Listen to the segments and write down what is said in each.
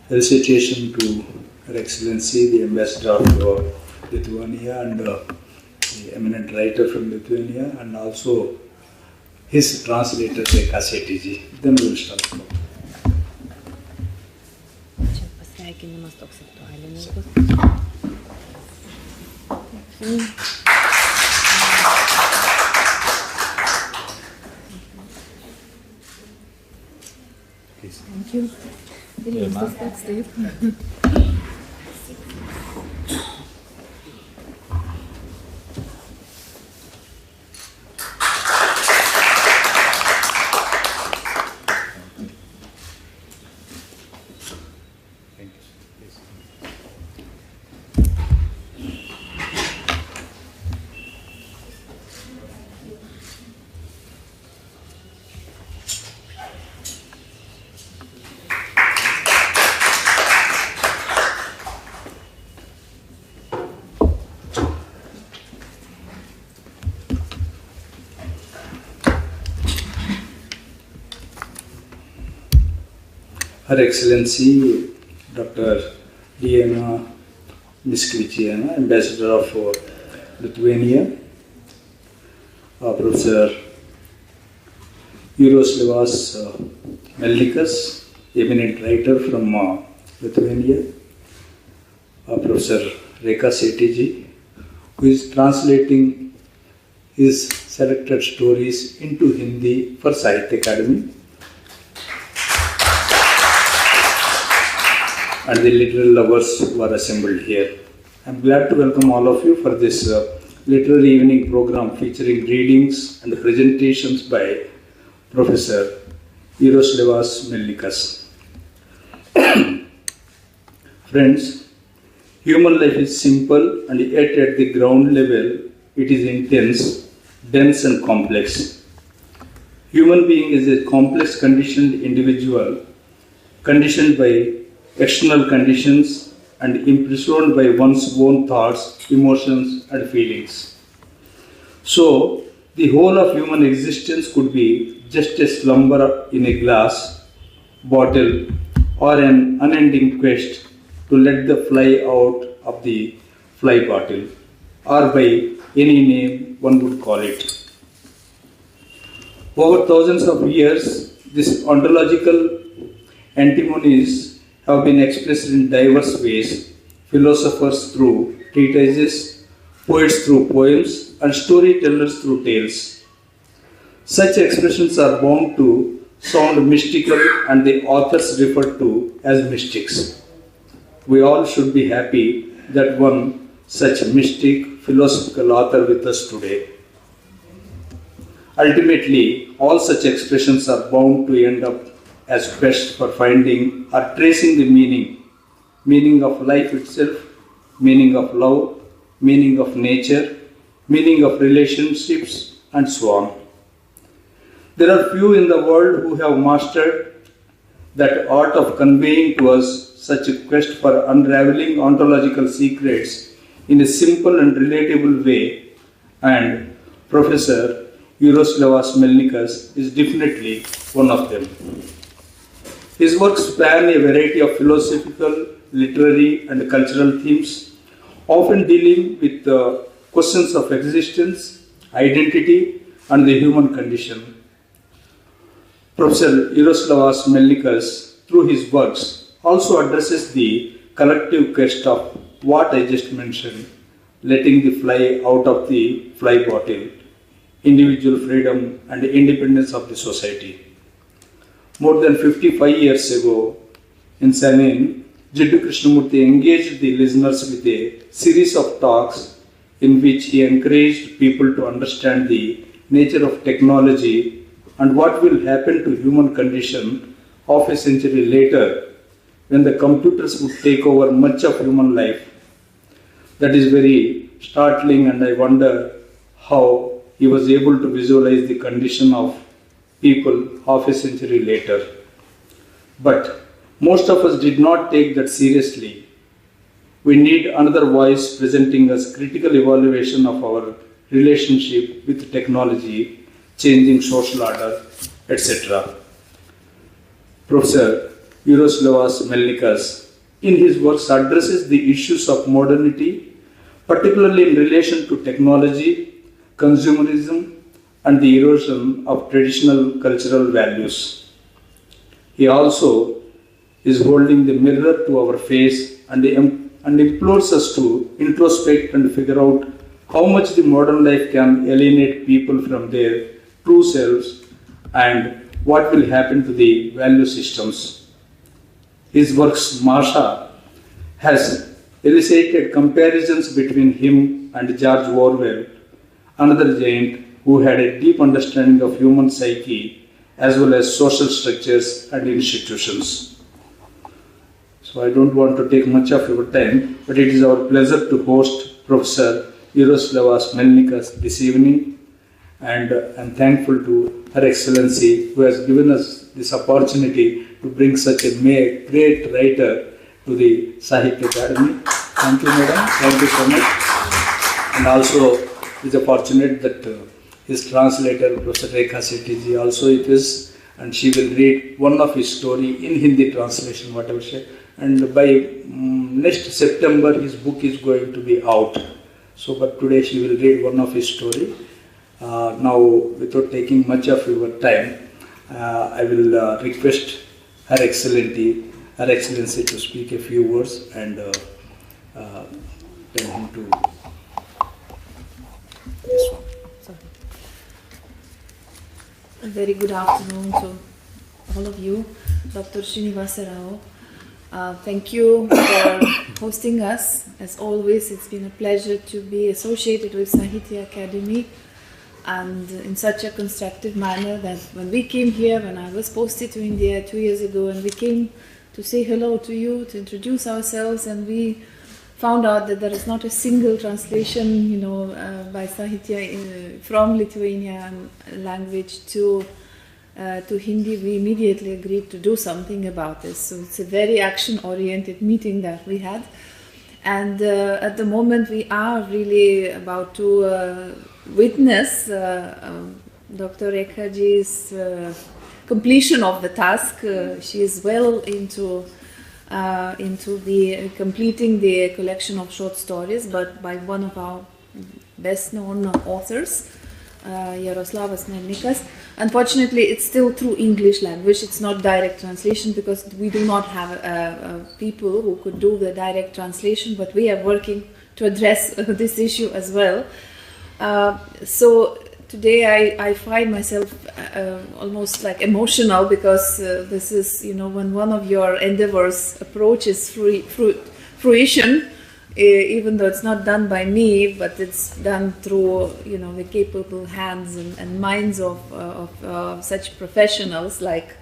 Felicitation to Her Excellency, the Ambassador of Lithuania and the eminent writer from Lithuania, and also his translator, Sahitya. Then we will start. Čia pasveikinimas toks aktualinis. Thank you. Ir jums tas pats, taip. Her Excellency Dr. Diana Miskvichiana, Ambassador of Lithuania, Professor Jaroslavas Melnikas, eminent writer from Lithuania, Professor Sahitya, who is translating his selected stories into Hindi for Sahitya Akademi, and the literary lovers who are assembled here. I am glad to welcome all of you for this literary evening program featuring readings and presentations by Professor Jaroslavas Melnikas. Friends, human life is simple, and yet at the ground level it is intense, dense and complex. Human being is a complex conditioned individual, conditioned by external conditions and imprisoned by one's own thoughts, emotions and feelings. So, the whole of human existence could be just a slumber in a glass bottle or an unending quest to let the fly out of the fly bottle, or by any name one would call it. Over thousands of years, these ontological antinomies have been expressed in diverse ways, philosophers through treatises, poets through poems, and storytellers through tales. Such expressions are bound to sound mystical, and the authors referred to as mystics. We all should be happy that one such mystic, philosophical author with us today. Ultimately, all such expressions are bound to end up as quest for finding or tracing the meaning of life itself, meaning of love, meaning of nature, meaning of relationships, and so on. There are few in the world who have mastered that art of conveying to us such a quest for unraveling ontological secrets in a simple and relatable way, and Professor Jaroslavas Melnikas is definitely one of them. His works span a variety of philosophical, literary and cultural themes, often dealing with the questions of existence, identity and the human condition. Professor Jaroslavas Melnikas, through his works, also addresses the collective quest of what I just mentioned, letting the fly out of the fly bottle, individual freedom and independence of the society. More than 55 years ago, in Sanin, Jiddu Krishnamurti engaged the listeners with a series of talks in which he encouraged people to understand the nature of technology and what will happen to human condition half a century later when the computers would take over much of human life. That is very startling, and I wonder how he was able to visualize the condition of people half a century later. But most of us did not take that seriously. We need another voice presenting us critical evaluation of our relationship with technology, changing social order, etc. Professor Jaroslavas Melnikas, in his works addresses the issues of modernity, particularly in relation to technology, consumerism, and the erosion of traditional cultural values. He also is holding the mirror to our face and implores us to introspect and figure out how much the modern life can alienate people from their true selves and what will happen to the value systems. His works, Masha, has elicited comparisons between him and George Orwell, another giant who had a deep understanding of human psyche as well as social structures and institutions. So I don't want to take much of your time, but it is our pleasure to host Professor Jaroslavas Melnikas this evening, and I'm thankful to Her Excellency who has given us this opportunity to bring such a great writer to the Sahitya Akademi. Thank you, madam. Thank you so much. And also, it is fortunate that his translator, Professor Rekha Sethi also it is, and she will read one of his story in Hindi translation, whatever she. And by next September, his book is going to be out. So, but today she will read one of his story. Now, without taking much of your time, I will request Her Excellency to speak a few words and tell him to this one. Sorry. A very good afternoon to all of you, Dr. Srinivasa Rao. Thank you for hosting us. As always, it's been a pleasure to be associated with Sahitya Akademi, and in such a constructive manner that when we came here, when I was posted to India 2 years ago, and we came to say hello to you, to introduce ourselves, and we found out that there is not a single translation, by Sahitya from Lithuanian language to Hindi, we immediately agreed to do something about this. So it's a very action-oriented meeting that we had. And at the moment we are really about to witness Dr. Rekhaji's completion of the task. She is well into the completing the collection of short stories, but by one of our best-known authors, Jaroslavas Melnikas. Unfortunately, it's still through English language. It's not direct translation because we do not have people who could do the direct translation, but we are working to address this issue as well. So today I find myself almost like emotional because this is, when one of your endeavors approaches fruition, even though it's not done by me, but it's done through the capable hands and minds of such professionals like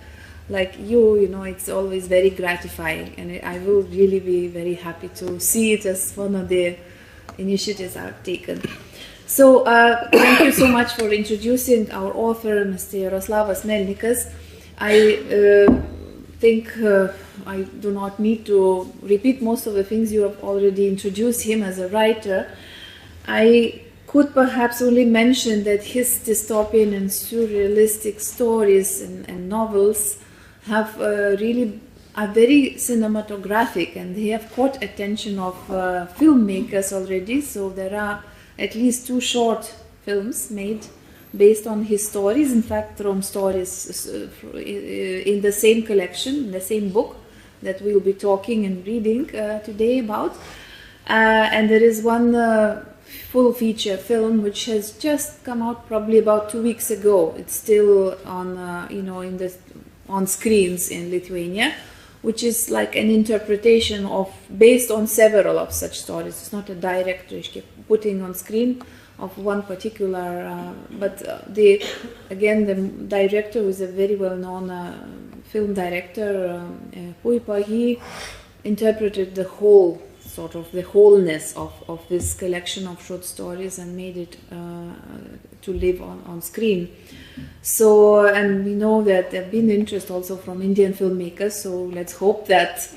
you. It's always very gratifying, and I will really be very happy to see it as one of the initiatives I've taken. So thank you so much for introducing our author, Mr. Jaroslavas Melnikas. I think I do not need to repeat most of the things you have already introduced him as a writer. I could perhaps only mention that his dystopian and surrealistic stories and novels have really are very cinematographic, and they have caught attention of filmmakers already. So there are at least 2 short films made based on his stories, in fact from stories in the same collection, in the same book that we'll be talking and reading today about. And there is one full feature film which has just come out probably about 2 weeks ago. It's still on, on screens in Lithuania, which is like an interpretation based on several of such stories. It's not a direct putting on screen of one particular, but the director is a very well-known film director, Puipa. He interpreted the whole, sort of the wholeness of this collection of short stories and made it to live on screen. So, and we know that there have been interest also from Indian filmmakers, so let's hope that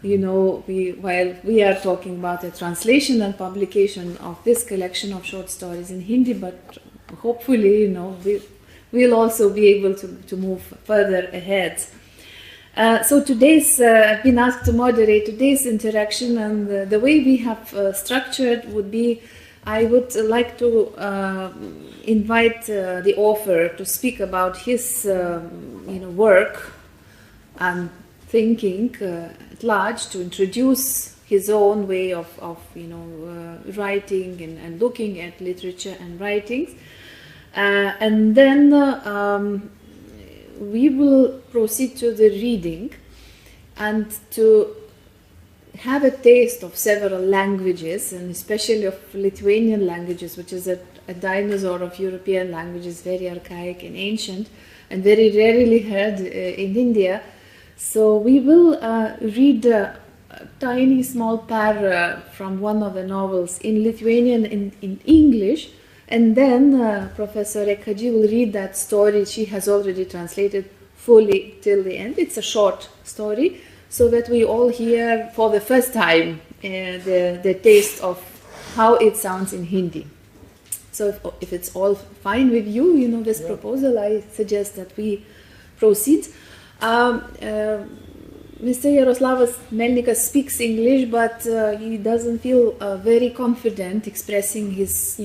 while we are talking about a translation and publication of this collection of short stories in Hindi, but hopefully, we'll also be able to move further ahead. So today's, I've been asked to moderate today's interaction, and the way we have structured would be, I would like to invite the author to speak about his work and thinking at large, to introduce his own way of writing and looking at literature and writings. And then we will proceed to the reading and to have a taste of several languages, and especially of Lithuanian languages, which is a dinosaur of European languages, very archaic and ancient, and very rarely heard in India. So we will read a tiny small paragraph from one of the novels in Lithuanian in English, and then Professor Ekhaji will read that story. She has already translated fully till the end. It's a short story, so that we all hear for the first time the taste of how it sounds in Hindi. So if it's all fine with you, this proposal, I suggest that we proceed. Mr. Jaroslavas Melnikas speaks English, but he doesn't feel very confident expressing his,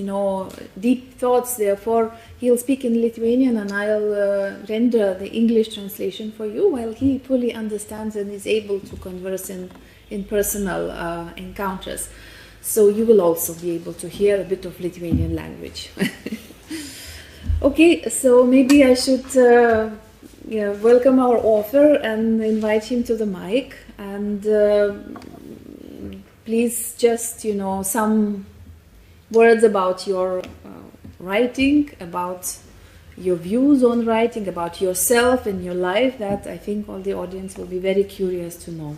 deep thoughts. Therefore, he'll speak in Lithuanian, and I'll render the English translation for you, while he fully understands and is able to converse in personal encounters. So you will also be able to hear a bit of Lithuanian language. Okay, so maybe I should welcome our author and invite him to the mic, and please just some words about your writing, about your views on writing, about yourself and your life, that I think all the audience will be very curious to know.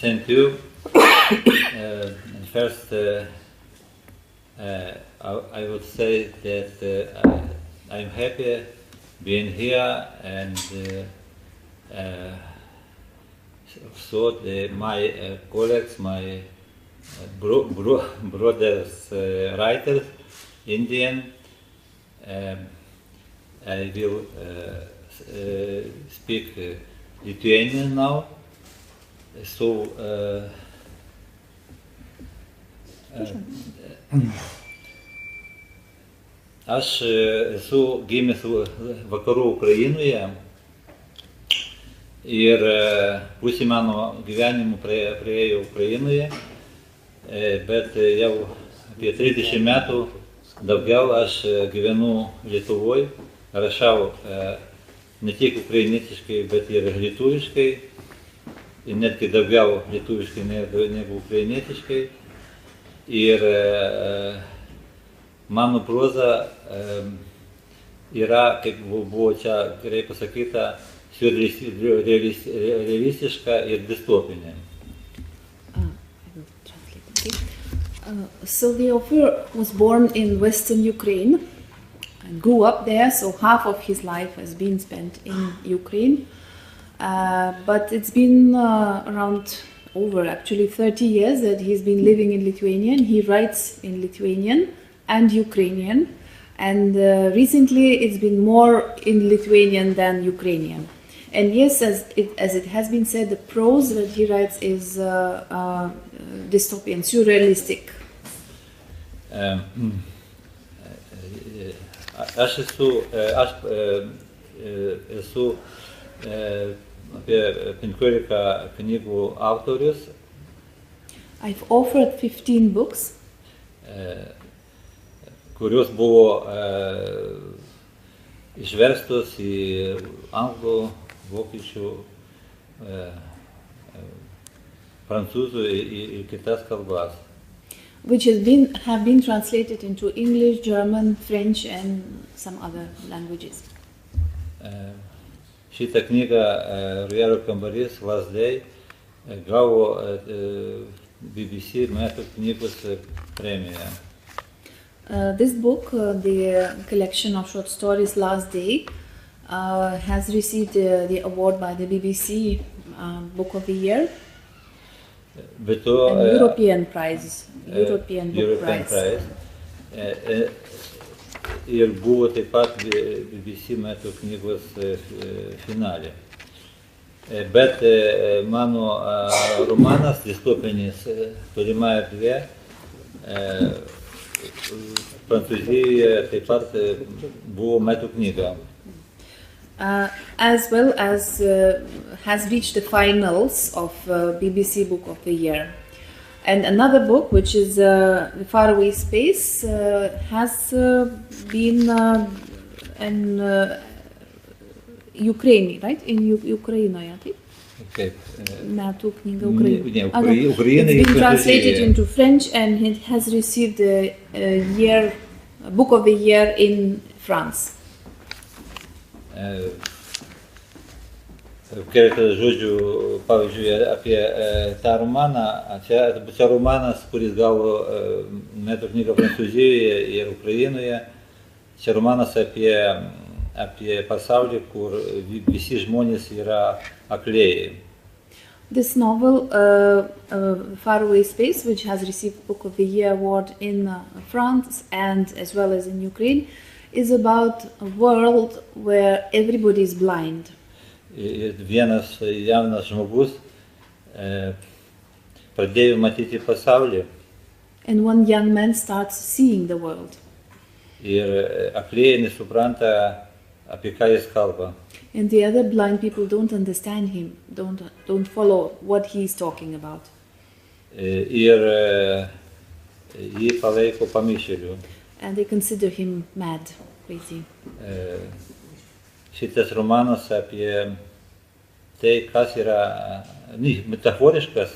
Thank you. First, I would say that I'm happy being here, and so my colleagues, my brothers, writers, Indian, I will speak Lithuanian now. So aš esu gimęs vakarų Ukrainoje ir pusė mano gyvenimo praėjo Ukrainoje, bet jau apie 30 metų daugiau aš gyvenu Lietuvoje, rašau ne tik ukrainietiškai, bet ir lietuviškai, ir netgi daugiau lietuviškai negu ukrainietiškai. Ir mano proza yra, kaip buvo čia gerai pasakyta, realistiška ir distopinė. So the author was born in Western Ukraine and grew up there, so half of his life has been spent in Ukraine. But it's been around over actually 30 years that he's been living in Lithuanian. He writes in Lithuanian and Ukrainian, and recently it's been more in Lithuanian than Ukrainian. And yes, as it has been said, the prose that he writes is dystopian, surrealistic. Aš esu apie 15 knygų autorius. I've authored 15 books. Kurios buvo išverstos į anglų, vokiečių, prancūzų ir kitas kalbas. Which have been translated into English, German, French and some other languages. Šitą knygą Rojalio kambarys Vardai gavo BBC metų knygos premiją. This book, the collection of short stories Last Day, has received the award by the BBC Book of the Year. And European Prize, European Book Prize. ir buvo taip pat BBC metų knygos finale. Bet mano romanas distopinis Tolima erdvė Prancūzijoje taip pat buvo metų knyga. As well as has reached the finals of BBC Book of the Year. And another book, which is Faraway Space, has been in Ukraine, right? In Ukraine, I think. Kaip? Metų knyga Ukraina. Ukraina. It's been translated into French and it has received the Book of the Year in France. Keletą žodžių, pavyzdžiui, apie tą romaną. Čia romanas, kuris gavo metų knygą Prancūzijoje ir Ukrainoje. Čia romanas apie pasaulį, kur visi žmonės yra aklieji. This novel, Faraway Space, which has received Book of the Year award in France and as well as in Ukraine, is about a world where everybody is blind. Ir vienas jaunas žmogus pradėjo matyti pasaulį. And one young man starts seeing the world. Ir aklieji nesupranta, apie ką jis kalba. And the other blind people don't understand him, don't follow what he is talking about. Ir jį palaiko pamišėliu. And they consider him mad, crazy. Šitas romanas apie tai, kas yra metaforiškas,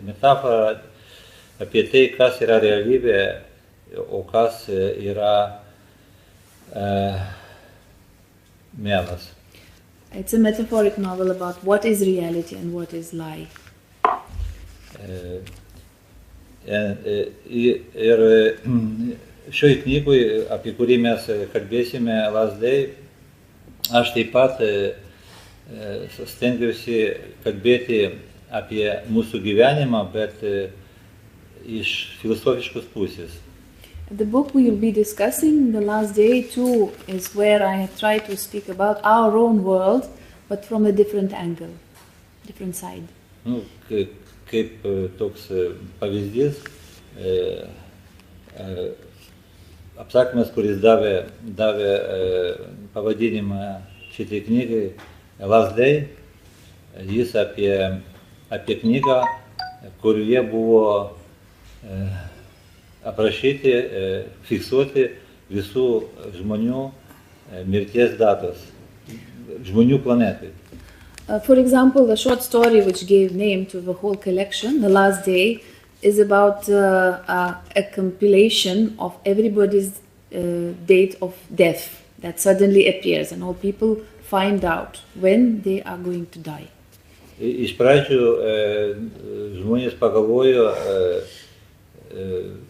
metafora apie tai, kas yra realybė, o kas yra melas. It's a metaphoric novel about what is reality and what is lie. Ir šioj knygoj, apie kurį mes kalbėsime, Last Day, aš taip pat stengiuosi kalbėti apie mūsų gyvenimą, bet iš filosofiškos pusės. The book we will be discussing, The Last Day too, is where I have tried to speak about our own world, but from a different angle, different side. Nu, kaip toks pavyzdys, apsakymas, kuris davė pavadinimą šitai knygai Last Day, jis apie knygą, kurioje buvo aprašyti, fiksuoti visų žmonių mirties datos, žmonių planetai. For example, the short story which gave name to the whole collection, The Last Day, is about a compilation of everybody's date of death that suddenly appears, and all people find out when they are going to die. Iš pradžių žmonės pagalvojo,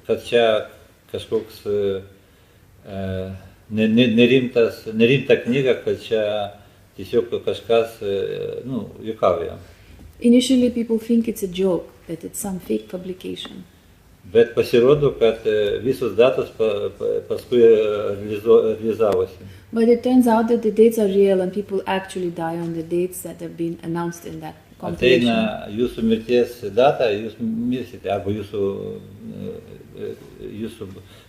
kad čia kažkoks nerimta knyga, kad čia tiesiog kažkas juokauja. Initially people think it's a joke, that it's some fake publication. Bet pasirodo, kad visos datos paskui realizavosi. But it turns out that the dates are real and people actually die on the dates that have been announced in that compilation. Ateina jūsų mirties data, jūs mirsite, arba jūsų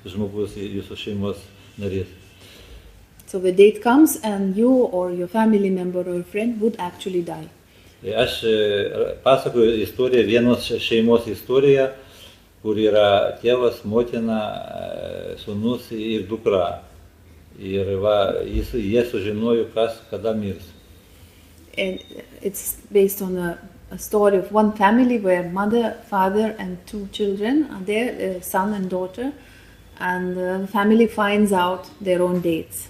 žmogus, jūsų šeimos narys. So the date comes and you or your family member or friend would actually die. Aš pasakoju istoriją, vienos šeimos istoriją, kur yra tėvas, motina, sūnus ir dukra. Ir jie sužinojo, kas kada mirs. And it's based on a story of one family where mother, father and two children are there, a son and daughter, and the family finds out their own dates.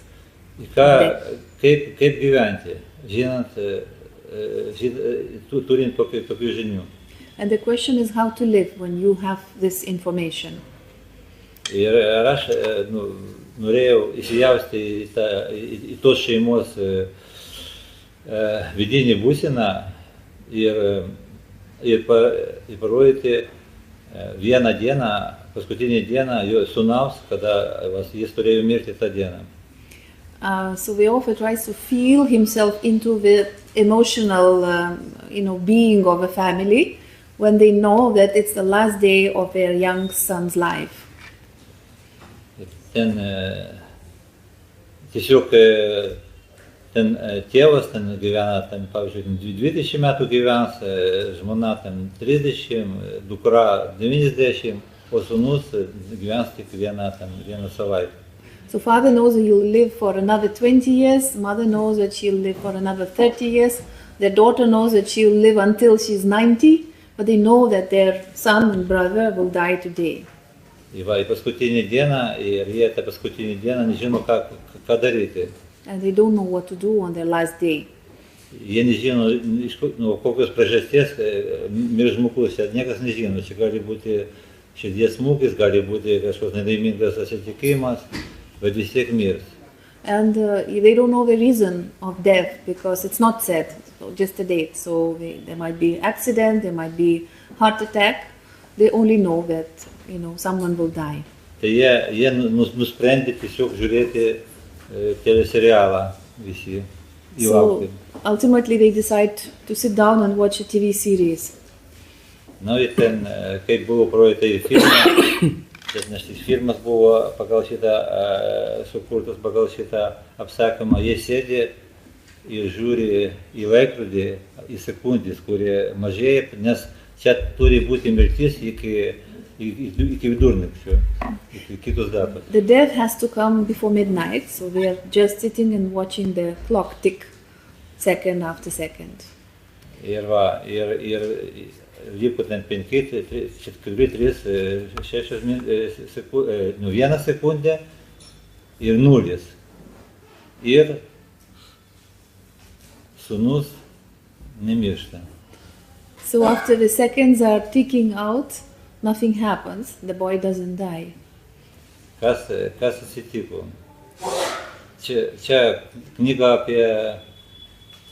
Kaip gyventi, žinant, turint tokių žinių. And the question is how to live when you have this information. Ir aš norėjau įsijausti į tos šeimos vidinį būseną ir parodyti vieną dieną paskutinė diena jo sūnaus, kada jis turėjo mirti tą dieną. So the author tries to feel himself into the emotional, being of a family when they know that it's the last day of their young son's life. Ten tiesiog ten tėvas ten gyvena, ten, pavyzdžiui, 20 metų gyvens, žmona ten 30, dukra 90, o sūnus gyvens tik vieną savaitę. So father knows that he'll live for another 20 years, mother knows that she'll live for another 30 years, their daughter knows that she'll live until she's 90, but they know that their son and brother will die today. Į paskutinį dieną, ir jie tą paskutinį dieną nežino, ką daryti. And they don't know what to do on their last day. Jie nežino, kokios priežasties mirs žmogus, niekas nežino, čia gali būti širdies smūgis, gali būti kažkoks nelaimingas atsitikimas, bet vis tiek mirs. And they don't know the reason of death because it's not said, just a date. So there might be accident, there might be heart attack. They only know that someone will die. Tai jie nusprendė tiesiog žiūrėti teleserialą visi. So ultimately they decide to sit down and watch a TV series. Na ir ten, kaip buvo projektai filmai, nes šis filmas buvo pagal šitą, sukurtas pagal šitą apsakymą, jie sėdi ir žiūri į laikrodį, į sekundės, kurie mažėja, nes čia turi būti mirtis iki vidurnakčio, iki kitos datos. The death has to come before midnight, so they are just sitting and watching the clock tick second after second. Ir liko ten 5, 4, 3, 6 1 sekundė ir 0. Ir sūnus nemiršta. So after the seconds are ticking out, nothing happens, the boy doesn't die. Kas atsitiko? Čia knyga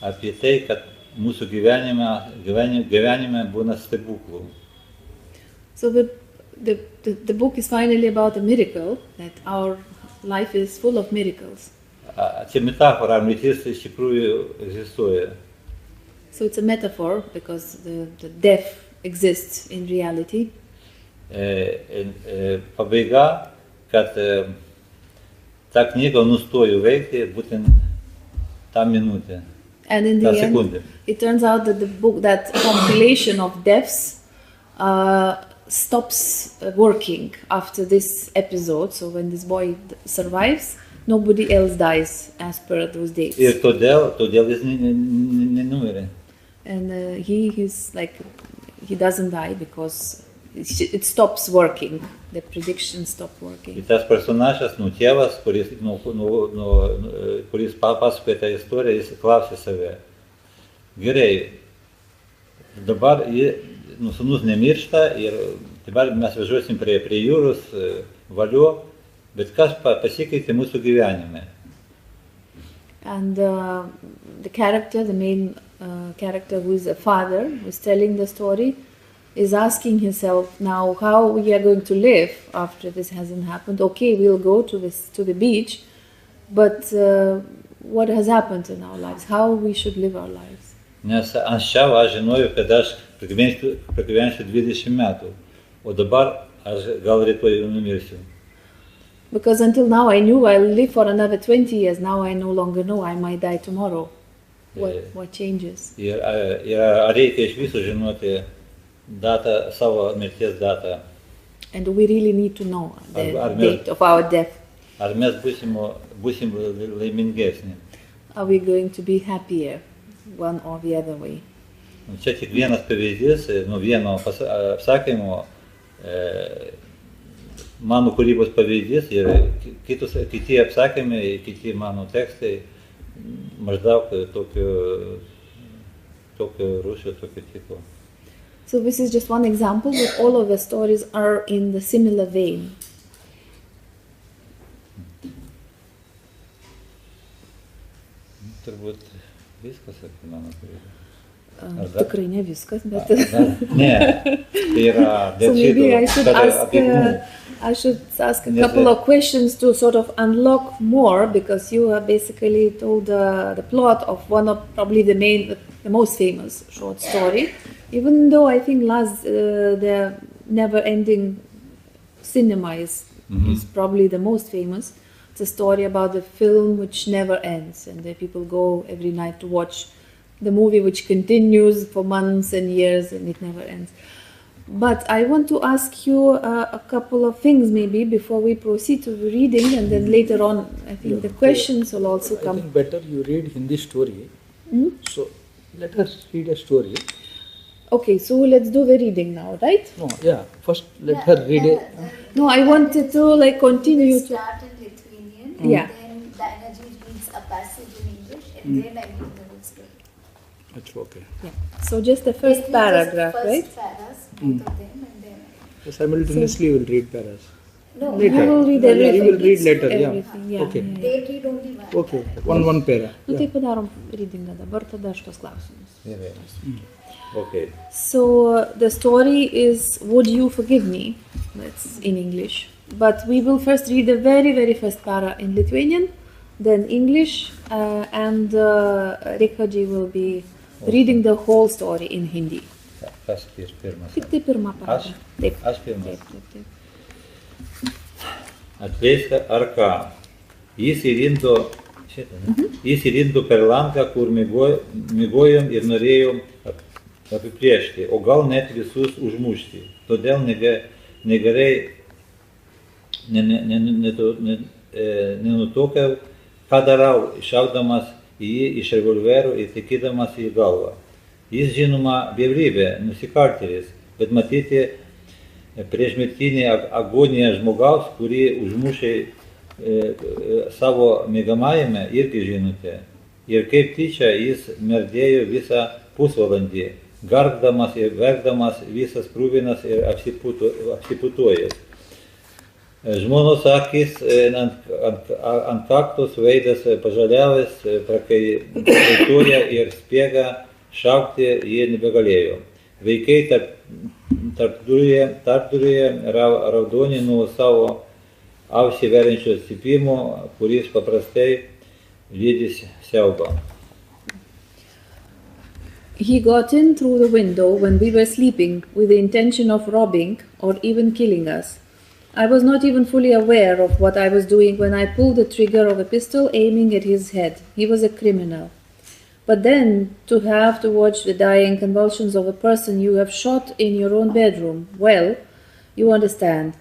apie tai, kad mūsų gyvenime būna stebuklų. So the book is finally about a miracle, that our life is full of miracles. Čia metafora, mirtis iš tikrųjų egzistuoja. So it's a metaphor because the death exists in reality. Pabaiga, kad ta knyga nustojo veikti būtent tą minutę. And in the end, it turns out that the book, that compilation of deaths, stops working after this episode. So when this boy survives, nobody else dies as per those dates. Ir todėl jis nenumirė. And he's like, he doesn't die because it stops working. The prediction stopped working. Ir tas personažas, tėvas, kuris pasakoja tą istoriją, jis klausė save. Gerai, dabar sūnus nemiršta ir dabar mes važiuosim prie jūros, valio, bet kas pasikeitė mūsų gyvenime? And the character, the main character who is a father, who is telling the story, is asking himself now how we are going to live after this hasn't happened. Okay, we'll go to the beach, but what has happened in our lives? How we should live our lives? Nes anksčiau aš žinojau, kad aš pragyvensiu 20 metų, o dabar aš gal rytoj numirsiu. Because until now I knew I'll live for another 20 years. Now I no longer know I might die tomorrow. What changes? Ir reikia iš viso žinoti datą, savo mirties datą. And we really need to know the date of our death. Ar mes būsim laimingesni? Are we going to be happier, one or the other way? Čia tik vienas pavyzdys, vieno apsakymo, mano kūrybos pavyzdys ir kiti apsakymai, kiti mano tekstai, maždaug tokio rūšio, tokio tipo. So this is just one example, but all of the stories are in the similar vein. Turbūt viskas apie mano kūrybą. Tikrai ne viskas, bet... Ne, tai yra So dėl maybe I šito, should kad ask, apie kūną. I should ask a Yes, couple yes. of questions to sort of unlock more, because you have basically told the plot of one of probably the most famous short story. Even though I think the never-ending cinema is probably the most famous. It's a story about the film which never ends, and the people go every night to watch the movie, which continues for months and years, and it never ends. But I want to ask you a couple of things maybe before we proceed to the reading, and then later on I think the questions will also I come. think better you read Hindi story. So let us read a story. Okay, so let's do the reading now, right? No, yeah. First let her read it. No, I wanted to like continue We to... start in Lithuanian, Yeah. and then Diana reads a passage in English, and then I read the whole story. That's okay. Yeah. So just the first Then we paragraph, just right? first paras, both of them, and then Simultaneously you will read paras. no, You will read Yeah, everything. you will read later. Yeah. Everything, yeah. Okay. yeah. they read only one. Okay. One para. Nu Yeah. tai padarom readingą dabar, tada aš tos klausimus. Gerai. Okay. So the story is Would You Forgive Me? That's in English. But we will first read the very first para in Lithuanian, then English, and Rikhaji will be reading the whole story in Hindi. Kas pirmas? Tik tai pirmą paradą. Aš? Taip. Aš pirmas. Taip. Atleisk ar ką? Jis įlindo, jis įlindo per langą, kur migojom ir norėjom apiplėšti, o gal net visus užmušti. Todėl negerai nenutuokiau, ką darau, šaudamas į jį iš revolvero ir tikydamas į galvą. Jis žinoma bjaurybė, nusikaltėlis, bet matyti priešmirtinį agoniją žmogaus, kurį užmušė savo mėgamajame, irgi žinote. Ir kaip tyčia jis merdėjo visą pusvalandį, gargdamas ir verkdamas, visas krūvinas ir apsiputojęs. Žmonos akis ant kaktos, veidas pažaliavęs, prakaituoja ir spiega, šaukti jie nebegalėjo. Vaikai tarpduryje raudoni nuo savo ausį veriančio cypimo, kuris paprastai lydys siaubą. He got in through the window when we were sleeping with the intention of robbing or even killing us. I was not even fully aware of what I was doing when I pulled the trigger of a pistol aiming at his head. He was a criminal. But then, to have to watch the dying convulsions of a person you have shot in your own bedroom, well, you understand.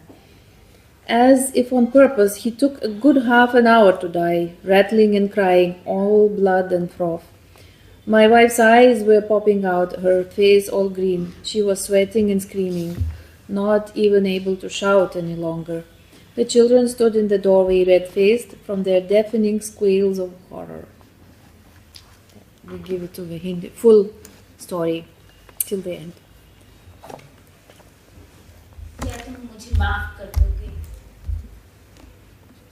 As if on purpose, he took a good half an hour to die, rattling and crying, all blood and froth. My wife's eyes were popping out, her face all green. She was sweating and screaming, not even able to shout any longer. The children stood in the doorway, red-faced, from their deafening squeals of horror. We give it to the Hindi, full story till the end. क्या तुम मुझे माफ कर दोगे?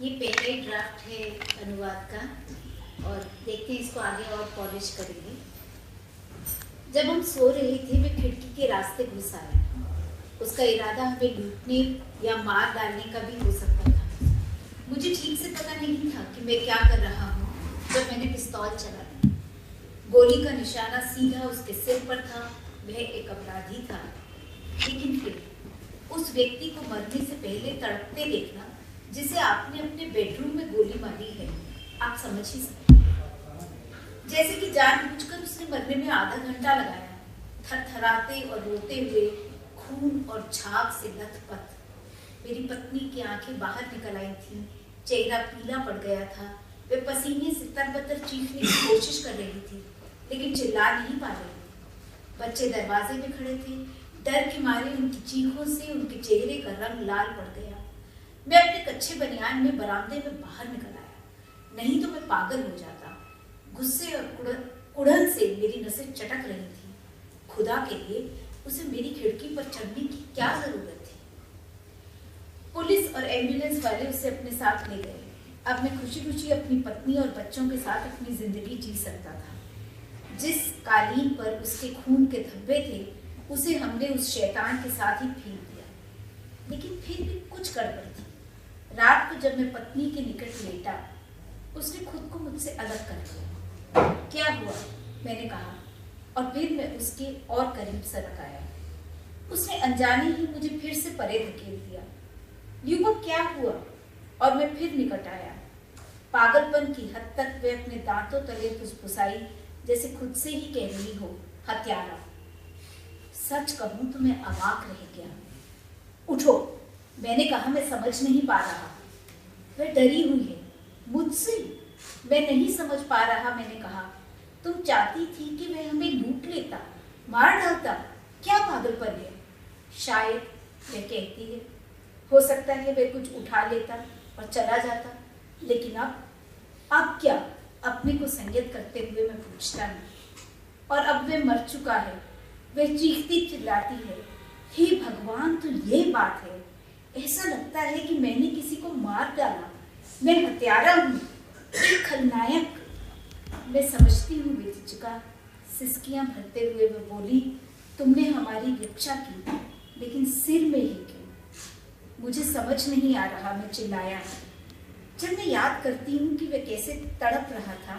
ये पहले ड्राफ्ट है अनुवाद का, और देखते हैं इसको आगे और पॉलिश करेंगे। जब हम सो रहे थे, वे खिड़की के रास्ते घुस आया। उसका इरादा हमें लूटने या मार डालने का भी हो सकता था। मुझे ठीक से पता नहीं था कि मैं क्या कर रहा हूँ जब मैंने पिस्तौल चला दी। गोली का निशाना सीधा उसके सिर पर था। वह एक अपराधी था, लेकिन फिर उस व्यक्ति को मरने से पहले तड़पते देखना, जिसे आपने अपने बेडरूम में गोली मारी है, आप समझ ही सकते हैं। जैसे कि जानबूझकर उसने मरने में आधा घंटा लगाया, थरथराते और रोते हुए, खून और झाग से लथपथ। मेरी पत्नी की आंखें बाहर निकल आई थीं, चेहरा पीला पड़ गया था। वे पसीने से तरबतर चीखने की कोशिश कर रही थी, लेकिन चिल्ला नहीं पा रही। बच्चे दरवाजे में खड़े थे। डर के मारे उनकी चीखों से उनके चेहरे का रंग लाल पड़ गया। मैं अपने कच्चे बनियान में बरामदे में बाहर निकल आया, नहीं तो मैं पागल हो जाता। गुस्से और कुड़न से मेरी नसें चटक रही थी। खुदा के लिए उसे मेरी खिड़की पर चढ़ने की क्या जरूरत थी? पुलिस और एम्बुलेंस वाले उसे अपने साथ ले गए। अब मैं खुशी खुशी अपनी पत्नी और बच्चों के साथ अपनी जिंदगी जी सकता था। जिस कालीन पर उसके खून के धब्बे थे उसे हमने उस शैतान के साथ ही फेंक दिया। लेकिन फिर भी कुछ गड़बड़ थी। रात को जब मैं पत्नी के निकट लेटा, उसने खुद को मुझसे अलग कर लिया। क्या हुआ? मैंने कहा और फिर मैं उसके और करीब सरक आया। उसने अनजाने ही मुझे फिर से परे धकेल दिया। ल्यूबा क्या हुआ? और मैं फिर निकट आया। पागलपन की हद तक वे अपने दांतों तले फुसफुसाई, जैसे खुद से ही कह रही हो, हत्यारा। सच कहूं तो मैं अवाक रह गया। उठो, मैंने कहा, मैं समझ नहीं पा रहा। वह डरी हुई है मुझसे। मैं नहीं समझ पा रहा, मैंने कहा। तुम चाहती थी कि वह हमें लूट लेता, मार डालता। क्या पागलपन है? शायद वह कहती है, हो सकता है वह कुछ उठा लेता और चला जाता। लेकिन अब क्या? अपने को संयत करते हुए मैं पूछता हूँ। और अब वह मर चुका है। वह चीखती चिल्लाती है, हे भगवान, तो ये बात है। ऐसा लगता है कि मैंने किसी को मार डाला। मैं हत्यारा हूँ, एक खलनायक। मैं समझती हूँ बेचिका। सिसकियाँ भरते हुए वह बोली, तुमने हमारी रक्षा की, लेकिन सिर में ही क्यों? मुझे समझ नहीं आ रहा, मैं चिल्लाया। जब मैं याद करती हूँ कि वह कैसे तड़प रहा था,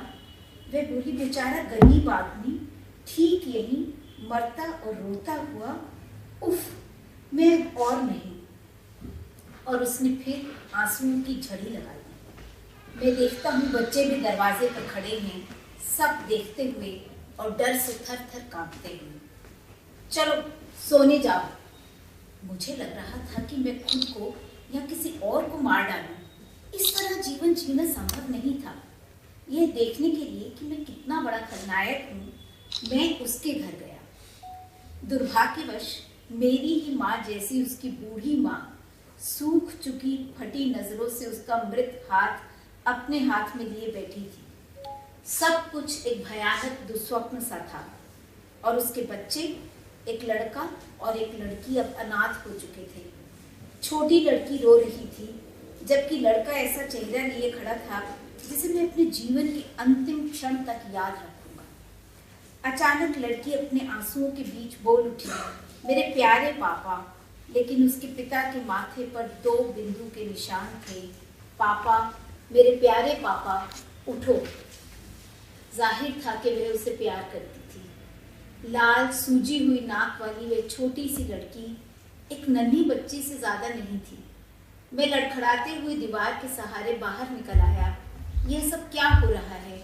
वह बोली, बेचारा गरीब आदमी, ठीक यही मरता और रोता हुआ। उफ, मैं और नहीं। और उसने फिर आंसुओं की झड़ी लगा दी। मैं देखता हूँ बच्चे भी दरवाजे पर खड़े हैं, सब देखते हुए और डर से थर थर कांपते हुए। चलो सोने जाओ। मुझे लग रहा था कि मैं खुद को या किसी और को मार डालूं। इस तरह जीवन जीना संभव नहीं था। यह देखने के लिए कि मैं कितना बड़ा खलनायक हूँ, मैं उसके घर गया। दुर्भाग्यवश मेरी ही माँ जैसी उसकी बूढ़ी माँ सूख चुकी फटी नजरों से उसका मृत हाथ अपने हाथ में लिए बैठी थी। सब कुछ एक भयानक दुस्वप्न सा था। और उसके बच्चे, एक लड़का और एक लड़की, अब अनाथ हो चुके थे। छोटी लड़की रो रही थी, जबकि लड़का ऐसा चेहरा लिए खड़ा था जिसे मैं अपने जीवन के अंतिम क्षण तक याद रखूंगा। अचानक लड़की अपने आंसुओं के बीच बोल उठी, मेरे प्यारे पापा। लेकिन उसके पिता के माथे पर 2 बिंदु के निशान थे। पापा, मेरे प्यारे पापा, उठो। जाहिर था कि वह उसे प्यार करती थी। लाल सूजी हुई नाक वाली वह छोटी सी लड़की एक नन्ही बच्ची से ज्यादा नहीं थी। मैं लड़खड़ाते हुए दीवार के सहारे बाहर निकल आया। यह सब क्या हो रहा है?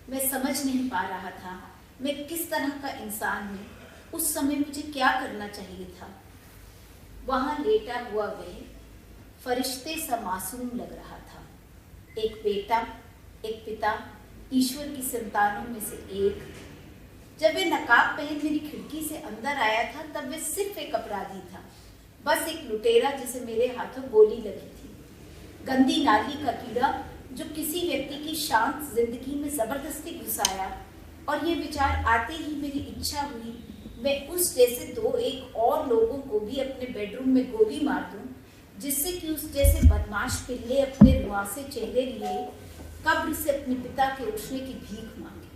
मैं समझ नहीं पा रहा था। मैं किस तरह का इंसान हूँ? उस समय मुझे क्या करना चाहिए था? वहां लेटा हुआ वह फरिश्ते सा मासूम लग रहा था। एक बेटा, एक पिता, ईश्वर की संतानों में से एक। जब वह नकाब पहन मेरी खिड़की से अंदर आया था, तब वह सिर्फ एक अपराधी था, बस एक लुटेरा जिसे मेरे हाथों गोली लगी थी। गंदी नाली का कीड़ा जो किसी व्यक्ति की शांत जिंदगी में जबरदस्ती घुस आया। और ये विचार आते ही मेरी इच्छा हुई मैं उस जैसे 2-1 और लोगों को भी अपने बेडरूम में गोली मार दूं, जिससे कि उस जैसे बदमाश पिल्ले अपने रुआसे चेहरे लिए कब्र से अपने पिता के उठने की भीख मांगे।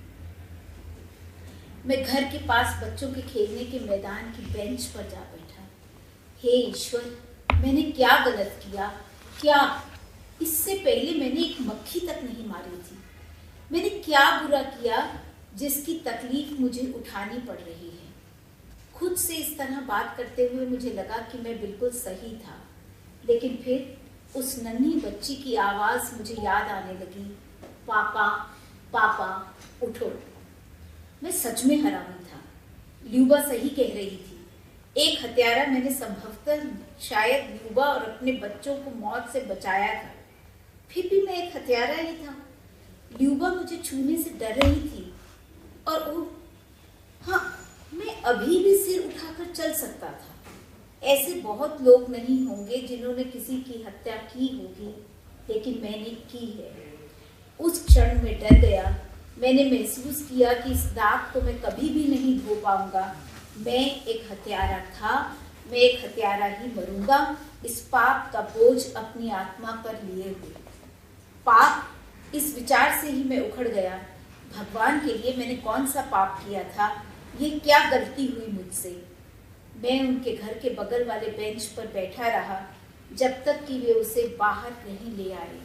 मैं घर के पास बच्चों के खेलने के मैदान की बेंच पर जा बैठा। हे ईश्वर, मैंने क्या गलत किया? क्या इससे पहले मैंने एक मक्खी तक नहीं मारी थी? मैंने क्या बुरा किया जिसकी तकलीफ मुझे उठानी पड़ रही है? खुद से इस तरह बात करते हुए मुझे लगा कि मैं बिल्कुल सही था। लेकिन फिर उस नन्ही बच्ची की आवाज मुझे याद आने लगी, पापा, पापा, उठो। मैं सच में हरामी था। ल्यूबा सही कह रही थी। एक हत्यारा मैंने संभवतः शायद ल्यूबा और अपने बच्चों को मौत से बचाया था। फिर भी मैं एक हत्यारा ही था। ल्यूबा मुझे छूने से डर रही थी। और हाँ, मैं अभी भी सिर उठाकर चल सकता था। ऐसे बहुत लोग नहीं होंगे जिन्होंने किसी की हत्या की होगी, लेकिन मैंने की है। उस क्षण में डर गया। मैंने महसूस किया कि इस दाग को मैं कभी भी नहीं धो पाऊंगा। मैं एक हत्यारा था, मैं एक हत्यारा ही मरूंगा, इस पाप का बोझ अपनी आत्मा पर लिए हुए। पाप, इस विचार से ही मैं उखड़ गया। भगवान के लिए मैंने कौन सा पाप किया था, ये क्या गलती हुई मुझसे। मैं उनके घर के बगल वाले बेंच पर बैठा रहा जब तक कि वे उसे बाहर नहीं ले आए।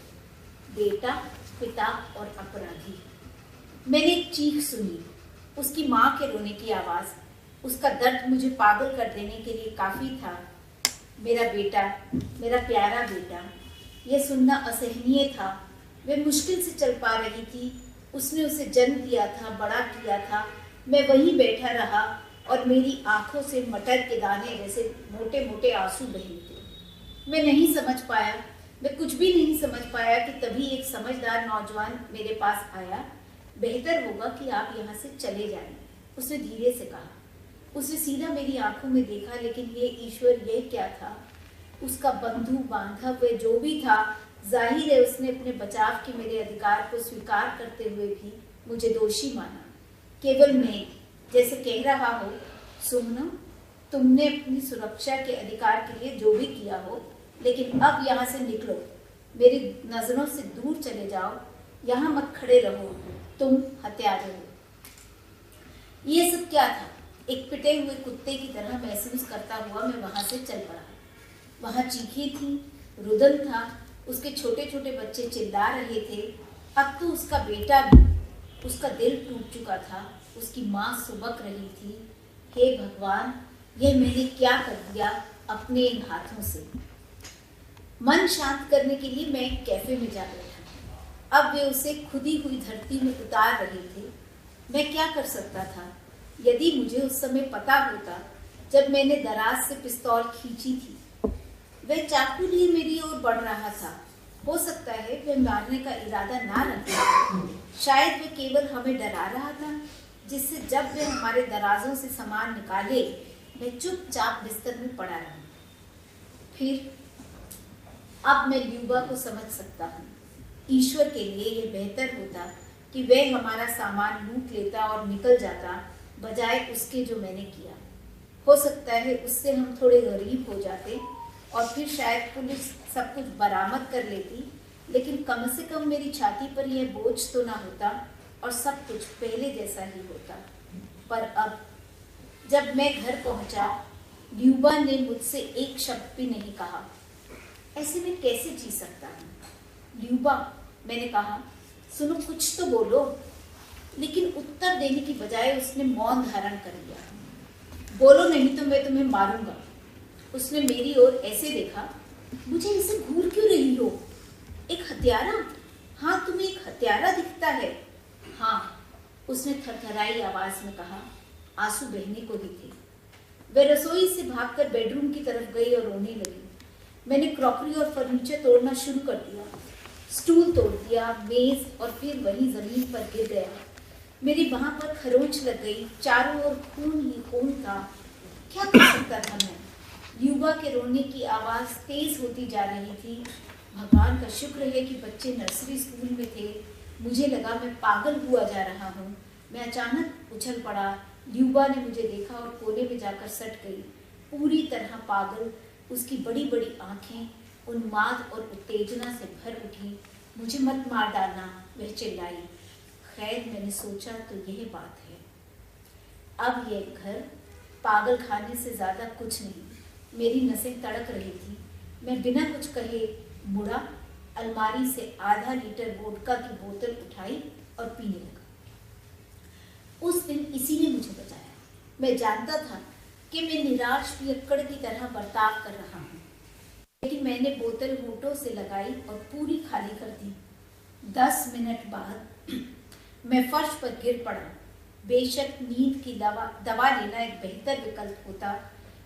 बेटा, पिता और अपराधी। मैंने एक चीख सुनी, उसकी माँ के रोने की आवाज़। उसका दर्द मुझे पागल कर देने के लिए काफ़ी था। मेरा बेटा, मेरा प्यारा बेटा। यह सुनना असहनीय था। वे मुश्किल से चल पा रही थी। उसने उसे जन्म दिया था, बड़ा किया था। मैं वहीं बैठा रहा और मेरी आंखों से मटर के दाने जैसे मोटे मोटे आंसू बहे थे। मैं नहीं समझ पाया, मैं कुछ भी नहीं समझ पाया कि तभी एक समझदार नौजवान मेरे पास आया। बेहतर होगा कि आप यहाँ से चले जाएं, उसने धीरे से कहा। उसने सीधा मेरी आंखों में देखा, लेकिन ये ईश्वर, ये क्या था? उसका बंधु बांधव जो भी था, जाहिर है उसने अपने बचाव के मेरे अधिकार को स्वीकार करते हुए भी मुझे दोषी माना। केवल मैं जैसे कह रहा हो, सुमना, तुमने अपनी सुरक्षा के अधिकार के लिए जो भी किया हो, लेकिन अब यहाँ से निकलो, मेरी नजरों से दूर चले जाओ, यहाँ मत खड़े रहो, तुम हत्यारे हो। ये सब क्या था? एक पिटे हुए कुत्ते की तरह महसूस करता हुआ मैं वहां से चल पड़ा। वहां चीखें थी, रुदन था, उसके छोटे छोटे बच्चे चिल्ला रहे थे। अब तो उसका बेटा भी, उसका दिल टूट चुका था, उसकी माँ सुबक रही थी। हे भगवान, यह मैंने क्या कर दिया अपने इन हाथों से। मन शांत करने के लिए मैं एक कैफे में जा बैठा। अब वे उसे खुदी हुई धरती में उतार रहे थे। मैं क्या कर सकता था? यदि मुझे उस समय पता होता जब मैंने दराज से पिस्तौल खींची थी। वह चाकू लिए मेरी ओर बढ़ रहा था। हो सकता है वह मारने का इरादा ना रखता। शायद वह केवल हमें डरा रहा था, जिससे जब वे हमारे दराजों से सामान निकाले, मैं चुपचाप बिस्तर में पड़ा रहा। फिर अब मैं ल्यूबा को समझ सकता हूँ। ईश्वर के लिए यह बेहतर होता कि वह हमारा सामान लूट लेता और निकल जाता, बजाय उसके जो मैंने किया। हो सकता है उससे हम थोड़े गरीब हो जाते और फिर शायद पुलिस सब कुछ बरामद कर लेती, लेकिन कम से कम मेरी छाती पर यह बोझ तो ना होता और सब कुछ पहले जैसा ही होता। पर अब जब मैं घर पहुंचा, ल्यूबा ने मुझसे एक शब्द भी नहीं कहा। ऐसे में कैसे जी सकता हूँ? ल्यूबा, मैंने कहा, सुनो, कुछ तो बोलो। लेकिन उत्तर देने की बजाय उसने मौन धारण कर लिया। बोलो नहीं तो मैं तुम्हें मारूंगा। उसने मेरी ओर ऐसे देखा, मुझे ऐसे घूर क्यों रही हो? एक हत्यारा? हाँ, तुम्हें एक हत्यारा दिखता है। हाँ, उसने थरथराई आवाज में कहा। आंसू बहने को ही थे। वह रसोई से भागकर बेडरूम की तरफ गई और रोने लगी। मैंने क्रॉकरी और फर्नीचर तोड़ना शुरू कर दिया। स्टूल तोड़ दिया, मेज, और फिर वहीं जमीन पर गिर गया। मेरी बाह पर खरोंच लग गई। चारों ओर खून ही खून था। क्या कर सकता था मैं? ल्यूबा के रोने की आवाज तेज होती जा रही थी। भगवान का शुक्र है कि बच्चे नर्सरी स्कूल में थे। मुझे लगा मैं पागल हुआ जा रहा हूँ। मैं अचानक उछल पड़ा। ल्यूबा ने मुझे देखा और कोने में जाकर सट गई, पूरी तरह पागल। उसकी बड़ी बड़ी आंखें उन्माद और उत्तेजना से भर उठी। मुझे मत मार डालना, वह चिल्लाई। खैर, मैंने सोचा तो यह बात है। अब यह घर पागल खाने से ज्यादा कुछ नहीं। मेरी नसें तड़क रही थी। मैं बिना कुछ कहे मुड़ा, अलमारी से आधा लीटर वोडका की बोतल उठाई और पीने लगा। उस दिन इसी ने मुझे बचाया। मैं जानता था कि मैं निराश पियक्कड़ की तरह बर्ताव कर रहा हूँ, लेकिन मैंने बोतल होठों से लगाई और पूरी खाली कर दी। 10 मिनट बाद मैं फर्श पर गिर पड़ा। बेशक नींद की दवा लेना एक बेहतर विकल्प होता,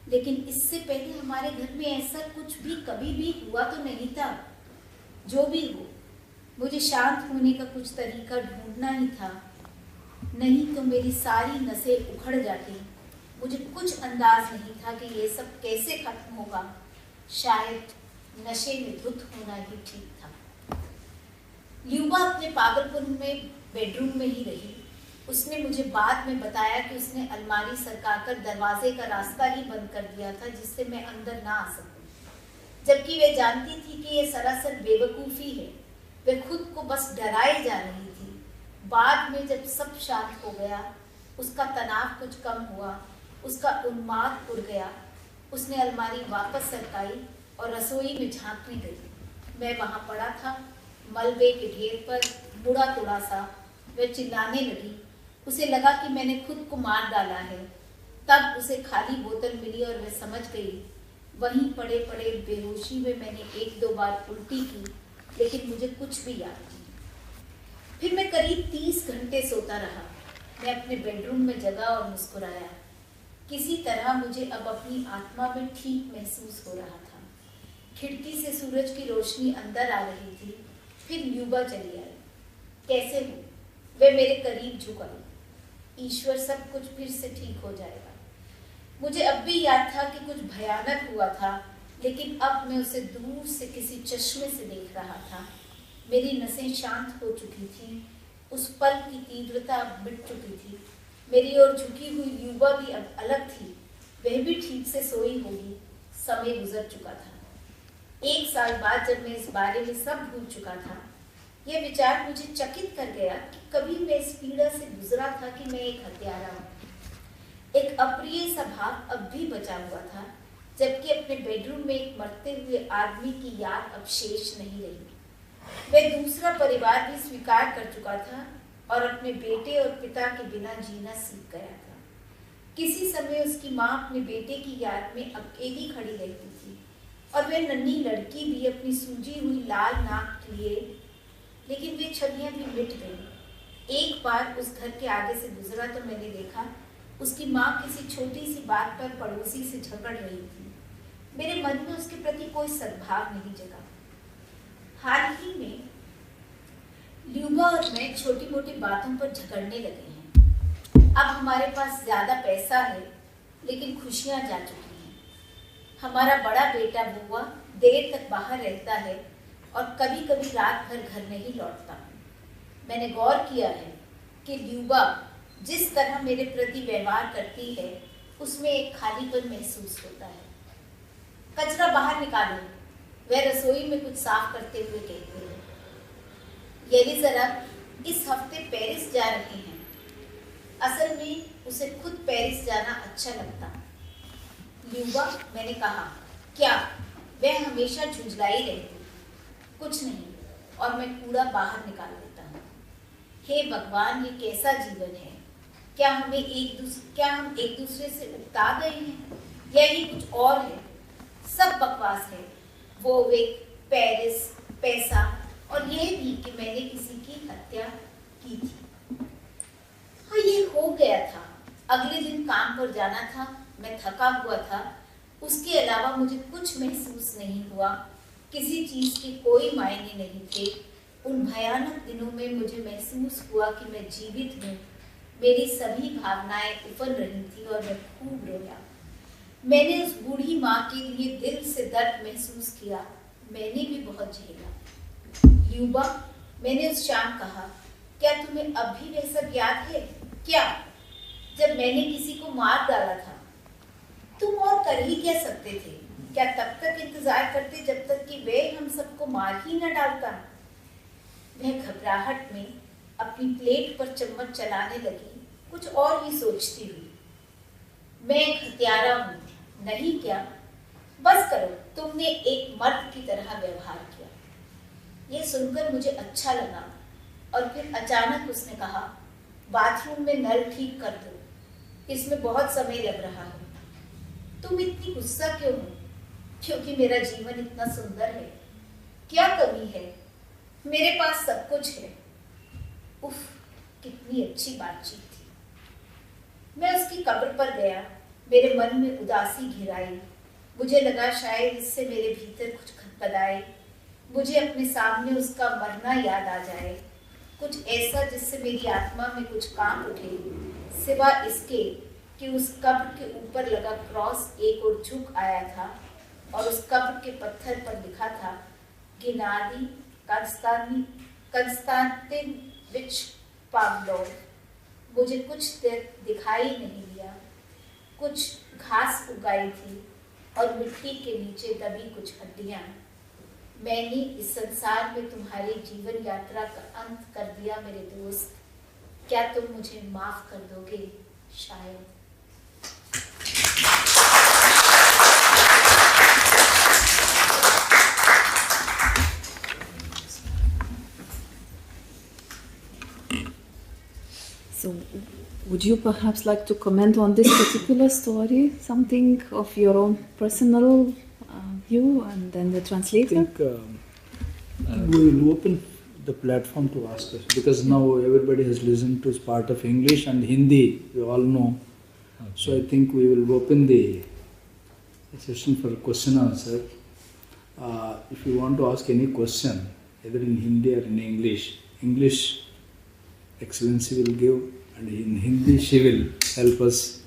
लेकिन इससे पहले हमारे घर में ऐसा कुछ भी कभी भी हुआ तो नहीं था। जो भी हो, मुझे शांत होने का कुछ तरीका ढूंढना ही था, नहीं तो मेरी सारी नसें उखड़ जाती। मुझे कुछ अंदाज नहीं था कि ये सब कैसे खत्म होगा। शायद नशे में धुत होना ही ठीक था। ल्यूबा अपने पागलपन में बेडरूम में ही रही। उसने मुझे बाद में बताया कि उसने अलमारी सरकाकर दरवाजे का रास्ता ही बंद कर दिया था, जिससे मैं अंदर ना आ सकूं। जबकि वह जानती थी कि यह सरासर बेवकूफ़ी है। वह खुद को बस डराए जा रही थी। बाद में जब सब शांत हो गया, उसका तनाव कुछ कम हुआ, उसका उन्माद उड़ गया, उसने अलमारी वापस सरकाई और रसोई में झांकने गई। मैं वहां पड़ा था, मलबे के ढेर पर, मुड़ा तुड़ा सा। वह चिल्लाने लगी। उसे लगा कि मैंने खुद को मार डाला है। तब उसे खाली बोतल मिली और वह समझ गई। वहीं पड़े पड़े बेहोशी में मैंने 1-2 बार उल्टी की, लेकिन मुझे कुछ भी याद नहीं। फिर मैं करीब 30 घंटे सोता रहा। मैं अपने बेडरूम में जगा और मुस्कुराया। किसी तरह मुझे अब अपनी आत्मा में ठीक महसूस हो रहा था। खिड़की से सूरज की रोशनी अंदर आ रही थी। फिर ल्यूबा चली आई। कैसे हो? वे मेरे करीब झुक आई। ईश्वर, सब कुछ फिर से ठीक हो जाएगा। मुझे अब भी याद था कि कुछ भयानक हुआ था, लेकिन अब मैं उसे दूर से किसी चश्मे से देख रहा था। मेरी नसें शांत हो चुकी थीं। उस पल की तीव्रता अब मिट चुकी थी। मेरी ओर झुकी हुई ल्यूबा भी अब अलग थी। वह भी ठीक से सोई होगी। समय गुजर चुका था। 1 साल बाद जब मैं इस बारे में सब भूल चुका था, यह विचार मुझे चकित कर गया कि कभी मैं इस पीड़ा से गुजरा था कि मैं एक हत्यारा हूँ। एक अप्रिय सा भाव अब भी बचा हुआ था, जबकि अपने बेडरूम में एक मरते हुए आदमी की याद अब शेष नहीं रही। वह दूसरा परिवार भी स्वीकार कर चुका था और अपने बेटे और पिता के बिना जीना सीख गया था। किसी समय उसकी माँ अपने बेटे की याद में अकेली खड़ी रहती थी और वह नन्ही लड़की भी अपनी सूजी हुई लाल नाक लिए, लेकिन वे छवियां भी मिट गईं। एक बार उस घर के आगे से गुजरा तो मैंने देखा उसकी माँ किसी छोटी सी बात पर पड़ोसी से झगड़ रही थी। मेरे मन में उसके प्रति कोई सद्भाव नहीं जगा। हाल ही में ल्यूबा और मैं छोटी मोटी बातों पर झगड़ने लगे हैं। अब हमारे पास ज्यादा पैसा है, लेकिन खुशियां जा चुकी हैं। हमारा बड़ा बेटा बुआ देर तक बाहर रहता है और कभी कभी रात भर घर नहीं लौटता। मैंने गौर किया है कि ल्यूबा जिस तरह मेरे प्रति व्यवहार करती है, उसमें एक खालीपन महसूस होता है। कचरा बाहर निकालो, वह रसोई में कुछ साफ करते हुए कहती है। यदि जरा इस हफ्ते पेरिस जा रहे हैं। असल में उसे खुद पेरिस जाना अच्छा लगता। ल्यूबा, मैंने कहा, क्या? वह हमेशा झुंझलाई रहती। कुछ नहीं, और मैं कूड़ा बाहर निकाल देता हूँ। हे भगवान, ये कैसा जीवन है? क्या हम एक दूसरे से उकता गए हैं, या ये कुछ और है? सब बकवास है। वो एक पेरिस, पैसा, और यह भी कि मैंने किसी की हत्या की थी। हाँ, ये हो गया था। अगले दिन काम पर जाना था। मैं थका हुआ था। उसके अलावा मुझे कुछ महसूस नहीं हुआ। किसी चीज के कोई मायने नहीं थे। उन भयानक दिनों में मुझे महसूस हुआ कि मैं जीवित हूँ। मेरी सभी भावनाएं उफल रही थी और मैं खूब रोया। मैंने उस बूढ़ी माँ के लिए दिल से दर्द महसूस किया। मैंने भी बहुत झेला। ल्यूबा, मैंने उस शाम कहा, क्या तुम्हें अब भी वह सब याद है? क्या? जब मैंने किसी को मार डाला था। तुम और कर ही क्या सकते थे? क्या तब तक इंतजार करते जब तक कि वह हम सबको मार ही न डालता? वह घबराहट में अपनी प्लेट पर चम्मच चलाने लगी, कुछ और ही सोचती हुई। मैं एक हत्यारा हूँ, नहीं क्या? बस करो, तुमने एक मर्द की तरह व्यवहार किया। यह सुनकर मुझे अच्छा लगा और फिर अचानक उसने कहा, बाथरूम में नल ठीक कर दो, इसमें बहुत समय लग रहा है। तुम इतनी गुस्सा क्यों हो? क्योंकि मेरा जीवन इतना सुंदर है। क्या कमी है? मेरे पास सब कुछ है। उफ, कितनी अच्छी बातचीत थी। मैं उसकी कब्र पर गया। मेरे मन में उदासी घिराई। मुझे लगा शायद इससे मेरे भीतर कुछ खटपटाए। मुझे अपने सामने उसका मरना याद आ जाए, कुछ ऐसा जिससे मेरी आत्मा में कुछ कांप उठे, सिवा इसके कि उस कब्र के ऊपर लगा क्रॉस एक और झुक आया था और उस कब्र के पत्थर पर लिखा था, गेनादी कंस्तांतिनोविच पावलोव। मुझे कुछ देर दिखाई नहीं दिया। कुछ घास उगाई थी और मिट्टी के नीचे दबी कुछ हड्डियां। मैंने इस संसार में तुम्हारी जीवन यात्रा का अंत कर दिया मेरे दोस्त। क्या तुम मुझे माफ कर दोगे शायद. So, would you perhaps like to comment on this particular story? Something of your own personal view, and then the I translator? think we will open the platform to ask us, because now everybody has listened to part of English and Hindi, we all know. So I think we will open the session for question answer. If you want to ask any question, either in Hindi or in English Excellency will give, and in Hindi she will help us.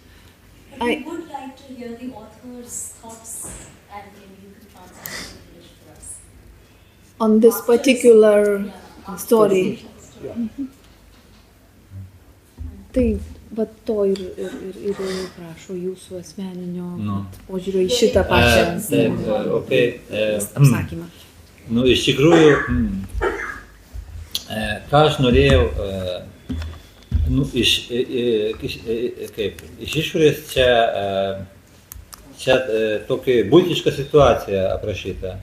We would like to hear the author's thoughts, and maybe you can translate in English for us. On this particular story. Tai, bet to ir prašo jūsų asmeninio požiūrio į šitą pačią apsakymą. Nu, iš tikrųjų, ką aš norėjau, iš išorės čia tokia buitiška situacija aprašyta.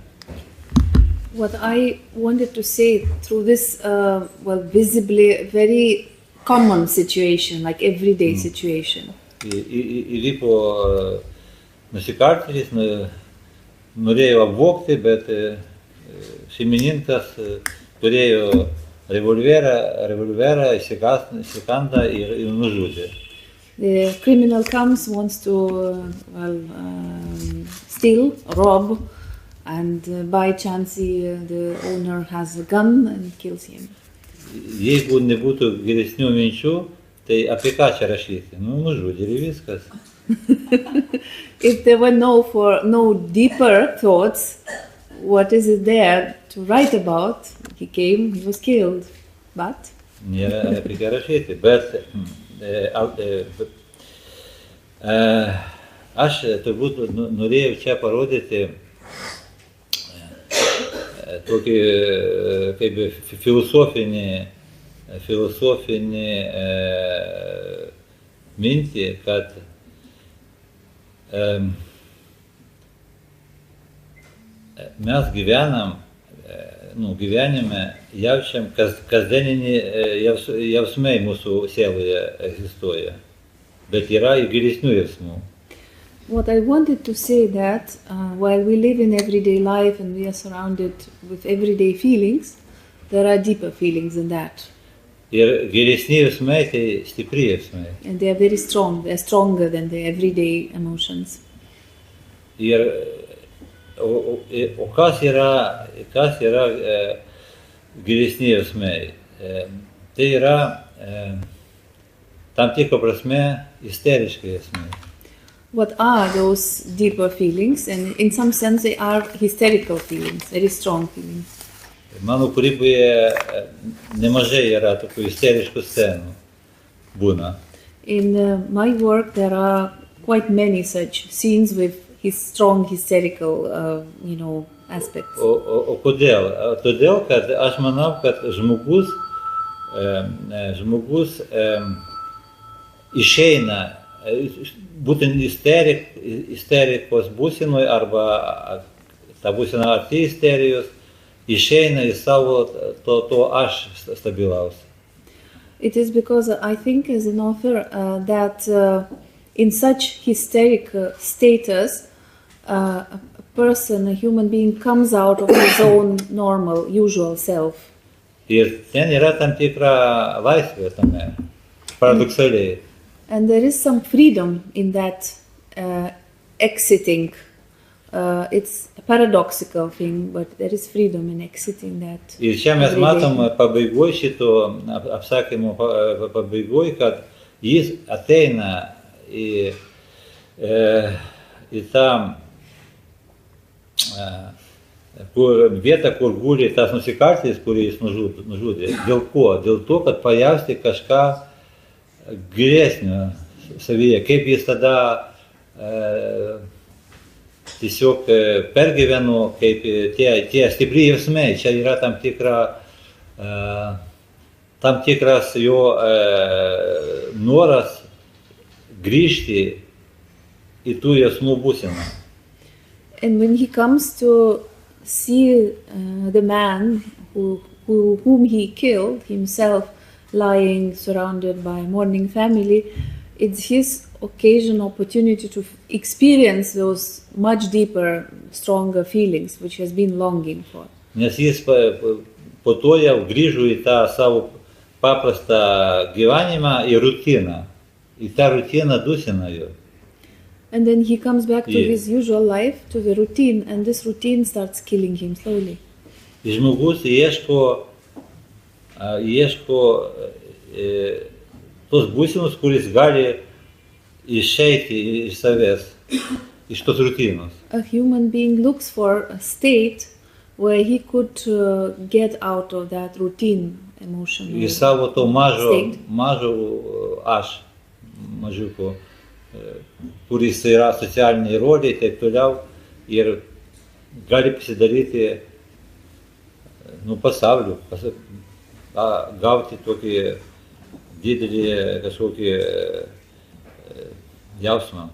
What I wanted to say through this, visibly very common situation, like everyday situation. Įvyko nusikaltėlis, norėjo apvogti, bet šeimininkas turėjo revolverą, įsikanda ir nužudė. The criminal comes, wants to steal, rob, and by chance the owner has a gun and kills him. Jeigu nebūtų geresnių minčių, tai apie ką čia rašyti? Nužudė ir viskas. If there were no deeper thoughts, what is it there to write about? He came, he was killed, but... Nėra apie ką rašyti, bet aš turbūt norėjau čia parodyti tokį kaip filosofinį mintį, kad mes gyvenime jaučiam kasdieninį jausmai mūsų sieloje egzistuoja, bet yra ir gilesnių jausmų. What I wanted to say that while we live in everyday life and we are surrounded with everyday feelings, there are deeper feelings than that. Ir gilesni jausmai tai stipri jausmai. And they are very strong, they are stronger than the everyday emotions. Ir o kas yra gilesni jausmai? Tai yra tam tikra prasme isteriški jausmai. What are those deeper feelings? And in some sense they are hysterical feelings, very strong feelings. Mano kūryboje nemažai yra tokių isteriškų scenų būna. In my work there are quite many such scenes with his strong hysterical aspects. O kodėl? Todėl, kad aš manau, kad žmogus išeina būtent isterikos būsenoj arba ta būsena arti isterijos, išeina į savo to aš stabilaus. It is because I think as an author that in such hysteric status a person, a human being comes out of his own normal, usual self. Ir ten yra tam tikra laisvė tame, paradoksaliai. And there is some freedom in that exiting. It's a paradoxical thing, but there is freedom in exiting that. Ir čia mes matom pabaigoj šito apsakymo pabaigoj, kad jis ateina į tą vietą, kur guli tas nusikaltėlis, kurį jis nužudė. Dėl ko? Dėl to, kad pajausti kažką gilesnio savyje, kaip jis tada tiesiog pergyveno, kaip tie stipri jausmai, čia yra tam tikra tam tikras jo noras grįžti į tų jausmų būseną. And when he comes to see the man whom he killed himself lying surrounded by mourning family, it's his occasion, opportunity to experience those much deeper, stronger feelings which he has been longing for. Nes jis po to jau grįžo į tą savo paprastą gyvenimą, į rutiną. Į tą rutiną dusina jo. And then he comes back to his usual life, to the routine, and this routine starts killing him slowly. Žmogus ieško tos būsenos, kuris gali išeiti iš savęs, iš tos rutinos. A human being looks for a state where he could get out of that routine emotion. Į savo to mažo aš, mažiuko, kuris yra socialiniai roliai, taip toliau, ir gali pasidaryti pasauliu, gauti tokį didelį kažkokį jausmą.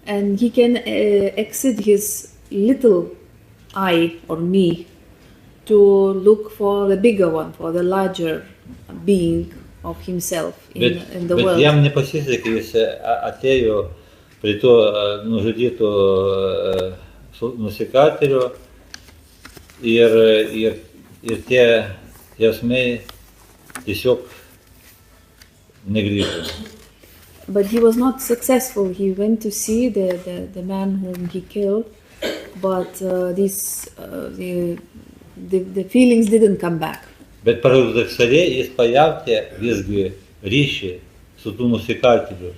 And he can exit his little I or me to look for the bigger one, for the larger being of himself in the world. Bet jam nepasisekė, jis atėjo prie to nužudyto nusikaltėlio ir tie jausmai tiesiog negrįžo. But he was not successful. He went to see the man whom he killed, but the feelings didn't come back. Bet paradoksaliai jis pajautė visgi ryšį su tų nusikaltėliu.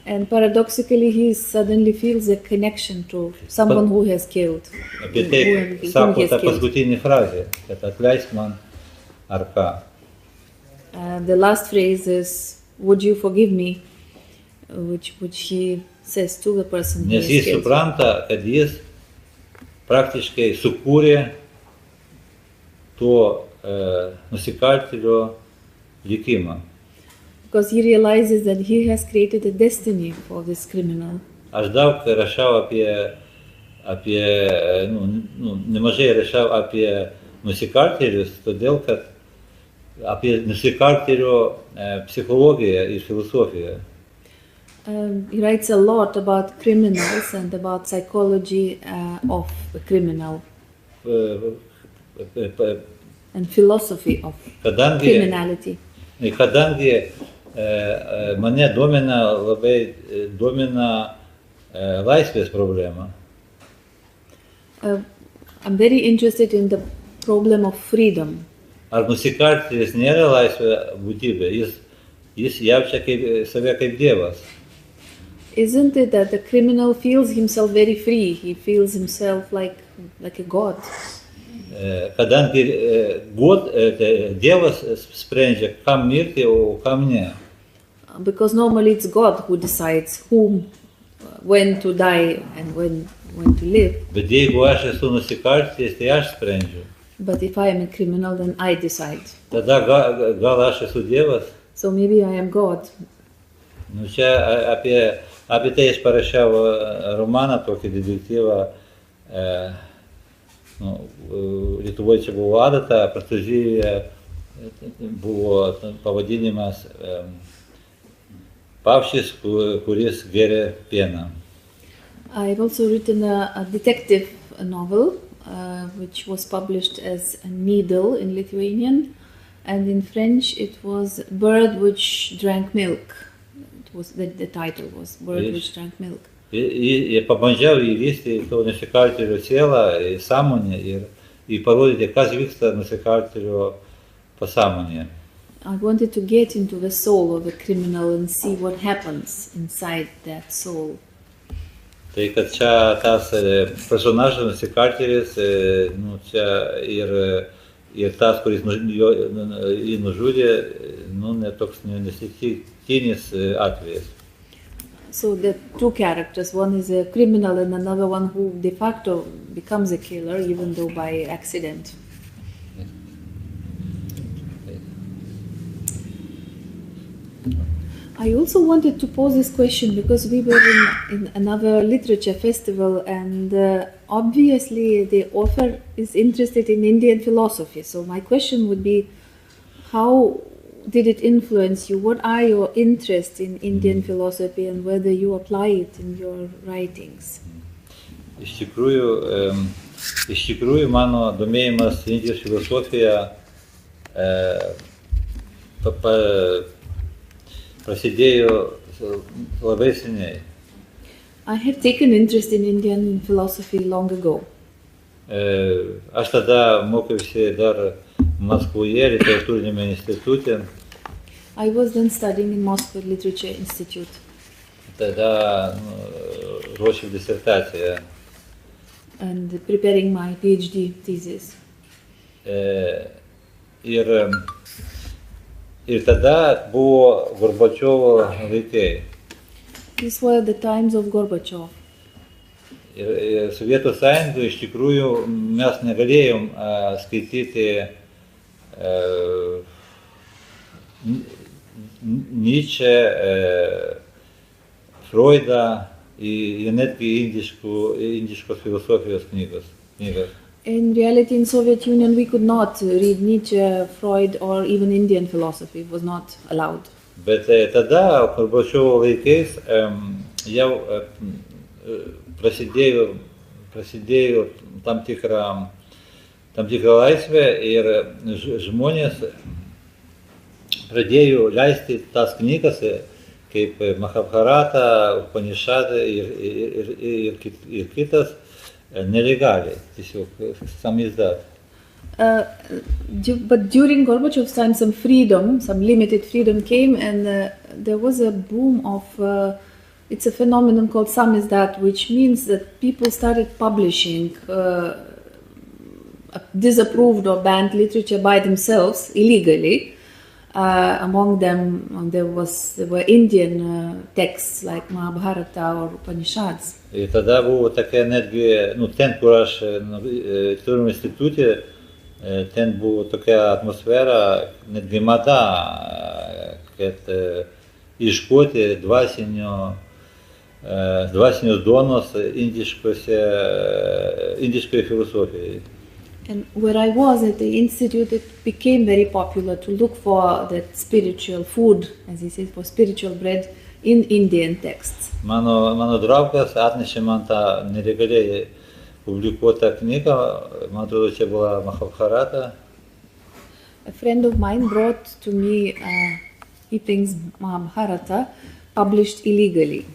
And paradoxically, he suddenly feels a connection to someone who has killed. Apie tai sako ta paskutinė frazė, kad atleisk man ar ką. The last phrase is, "Would you forgive me?" Which he says to the person who has Nes jis killed. supranta, kad jis praktiškai sukūrė to nusikaltėlio likimą. Because he realizes that he has created a destiny for this criminal. Aš daug rašau nemažai rašau apie nusikaltėlius, todėl kad apie nusikaltėlio psichologiją ir filosofiją. He writes a lot about criminals and about psychology of the criminal and philosophy of criminality. Kadangi mane labai domina laisvės problema. I'm very interested in the problem of freedom. Ar nusikaltėlis nėra laisva būtybė, jis jaučia save kaip dievas. Isn't it that the criminal feels himself very free? He feels himself like a god. Kadangi dievas sprendžia, kam mirti, o kam ne. Because normally it's God who decides when to die and when to live. Bet jeigu aš esu nusikaltėlis, tai aš sprendžiu. But if I am a criminal, then I decide. Tada gal aš esu dievas? So maybe I am God. Čia apie tai aš parašiau romaną, tokį detektyvą. Lietuvoje čia buvo adata, Prancūzijoje buvo pavadinimas Pavšis, kuris geria pieną. I've also written a detective novel, which was published as a Needle in Lithuanian, and in French it was Bird Which Drank Milk. It was the title was Bird Which Drank Milk. Ir pabandžiau įlįsti į to nusikaltėlio sielą, į sąmonę ir parodyti, kas vyksta nusikaltėlio pasąmonėje. I wanted to get into the soul of the criminal and see what happens inside that soul. Tai kad čia tas personažas nusikaltėlis, čia ir tas, kuris jį nužudė, netoks neatsitiktinis atvejas. So the two characters, one is a criminal and another one who de facto becomes a killer, even though by accident. I also wanted to pose this question because we were in another literature festival, and obviously the author is interested in Indian philosophy. So my question would be, how did it influence you? What are your interests in Indian philosophy and whether you apply it in your writings? Iš tikrųjų mano domėjimas Indijos filosofija prasidėjo labai seniai. I had taken interest in Indian philosophy long ago. Aš tada mokiausi dar Maskvoje literatūrinėme institute. I was then studying in Moscow Literature Institute. Tada ruošiau disertaciją. And preparing my PhD thesis. Ir tada buvo Gorbačiovo laikai. These were the times of Gorbachev. Ir Sovietų Sąjungoje iš tikrųjų mes negalėjom skaityti Nietzsche, Freudą ir netgi indiškos filosofijos knygas. In reality, in Soviet Union, we could not read Nietzsche, Freud, or even Indian philosophy. It was not allowed. Bet tada, Gorbačiovo laikais, jau prasidėjo tam tikra laisvė ir žmonės pradėjo leisti tas knygas kaip Mahabharata, Upanishadai ir kitas nelegaliai, tiesiog samizdat. But during Gorbachev's time, some limited freedom came, and there was a boom of, it's a phenomenon called samizdat, which means that people started publishing disapproved or banned literature by themselves illegally. Among them, there were Indian texts like Mahabharata or Upanishads. Ir tada buvo tokia netgi, ten, kur aš turim institutė, ten buvo tokia atmosfera, netgi mada, kad ieškoti dvasinios duonos indiškoje filosofijoje. And where I was at the institute, it became very popular to look for that spiritual food, as he says, for spiritual bread in Indian texts. Mano draugas atnešė man tą nelegaliai publikuotą knygą, man atrodo, čia buvo Mahabharata. A friend of mine brought to me, he thinks, Mahabharata, published illegally.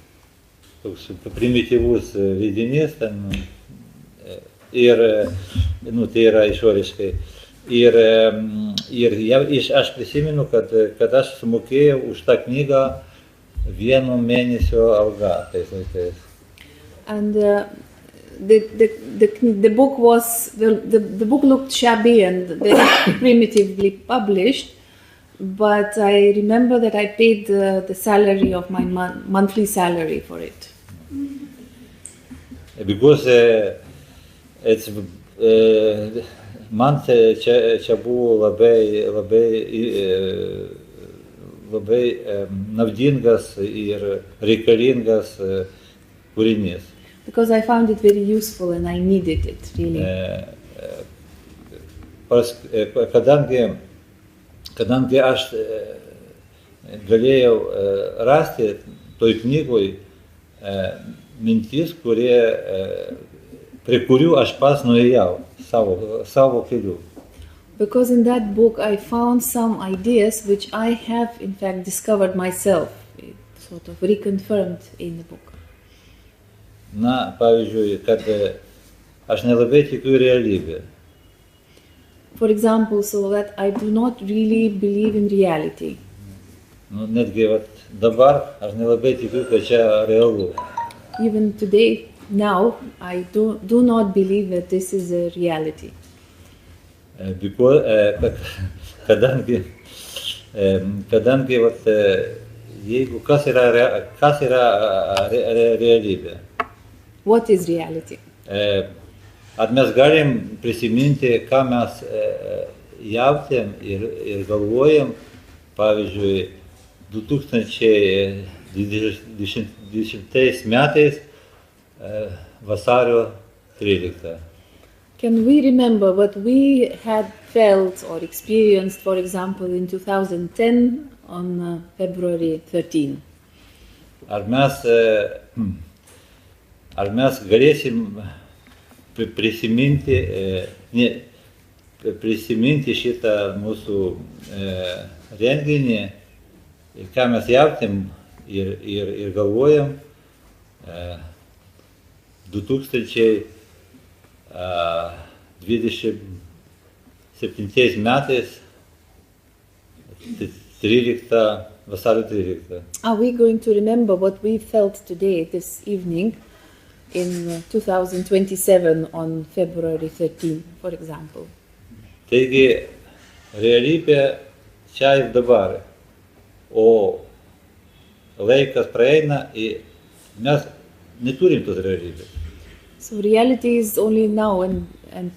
Toks primityvus leidinys ten. Ir, tai yra išoriškai. Ir aš prisimenu, kad aš sumokėjau už tą knygą 1 mėnesio algą tais laikais. And the book was, the book looked shabby and very primitively published, but I remember that I paid the salary of my monthly salary for it. Because man čia buvo labai naudingas ir reikalingas kūrinys. Because I found it very useful and I needed it, really. Kadangi aš galėjau rasti toj knygoj mintis, prie kurių aš pats nuėjau savo keliu. Because in that book I found some ideas which I have in fact discovered myself, sort of reconfirmed in the book. Na, pavyzdžiui, kad aš nelabai tikiu realybę. For example, so that I do not really believe in reality. Netgi dabar aš nelabai tikiu, kad čia realu. Even today, now, I do not believe that this is a reality. Because, kadangi jeigu kas yra realybė? What is reality? Ar mes galim prisiminti, ką mes jautėm ir galvojam, pavyzdžiui, 2020 metais vasario 13. Can we remember what we had felt or experienced, for example, in 2010 on February 13? Ar mes galėsim prisiminti šitą mūsų renginį, ką mes jautėm ir galvojam 2027 metais, vasario 13. Are we going to remember what we felt today, this evening, in 2027 on February 13, for example? Taigi, realybė čia ir dabar, o laikas praeina ir mes neturim tos realybės. So reality is only now and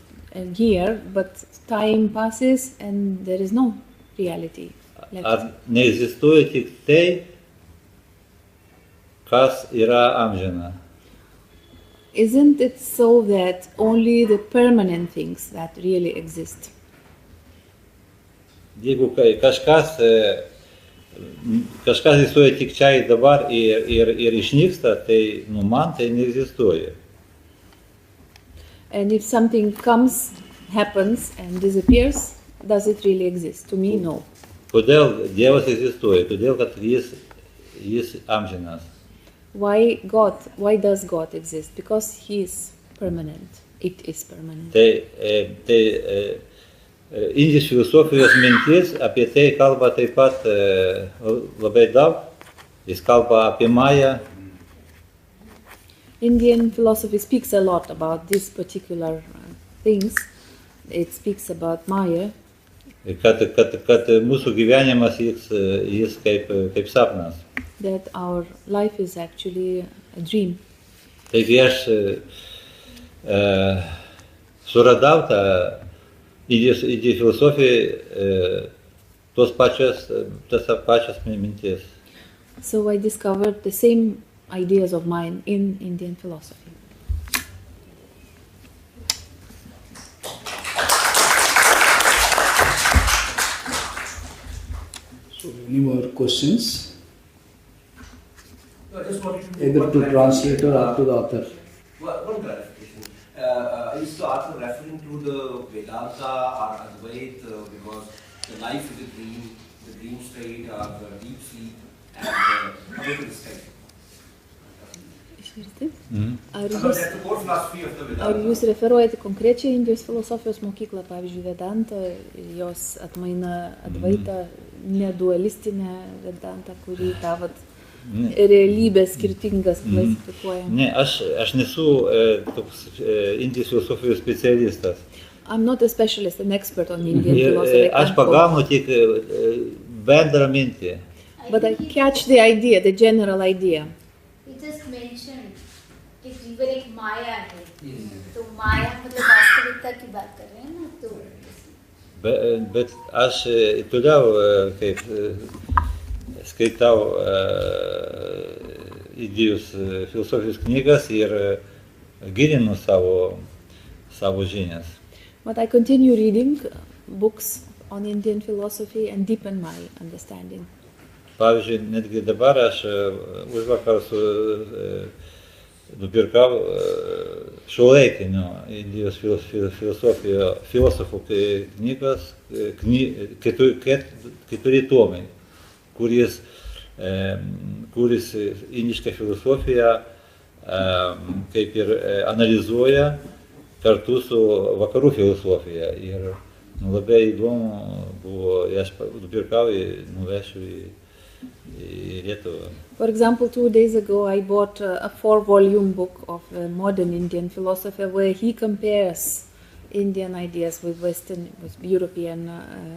here, but time passes and there is no reality. Ar neegzistuoja tik tai, kas yra amžina? Isn't it so that only the permanent things that really exist? Jeigu kažkas egzistuoja tik čia ir dabar ir išnyksta, tai man tai neegzistuoja. And if something comes, happens and disappears, does it really exist? To me, no. Kodėl Dievas egzistuoja? Todėl, kad jis amžinas. Why does God exist? Because He is permanent. It is permanent. Tai Indijos filosofijos mintis apie tai kalba taip pat labai daug. Jis kalba apie Mają. Indian philosophy speaks a lot about these particular things. It speaks about Maya. Kad mūsų gyvenimas jis kaip sapnas. That our life is actually a dream. Taigi aš suradau tą Indijos filosofiją tas pačias mintis. So I discovered the same ideas of mine in Indian philosophy. So any more questions? No, I just wanted to Either to translator or to the author. One clarification. Is the author referring to the Vedanta or Advaita because the life is a dream, the dream state or the deep sleep and the state? That's the core philosophy of the Ar Vedanta. jūs referuojate konkrečiai Indijos filosofijos mokyklą, pavyzdžiui, Vedantą, jos atmaina Advaita, nedualistinę Vedantą, kuri tą realybės skirtingas klasifikuoja? Ne, aš nesu toks Indijos filosofijos specialistas. I'm not a specialist, an expert on Indian philosophy. Aš pagaunu tik bendrą mintį. But I catch the idea, the general idea. He just mentioned कि जीवन एक माया है, तो माया मतलब वास्तविकता की बात कर रहे हैं ना, तो Bet aš toliau, kaip skaitau Indijos filosofijos knygas ir gilinu savo žinias. But I continue reading books on Indian philosophy and deepen my understanding. Pavyzdžiui, netgi dabar aš užvakar nupirkau šiuolaikinio Indijos filosofų knygas, keturi tomai, kuris indišką filosofiją kaip ir analizuoja kartu su vakarų filosofija. Ir labai įdomu buvo, aš nupirkau ir nuvešiu į Lietuvą. For example, 2 days ago I bought a 4-volume book of modern Indian philosophy where he compares Indian ideas with European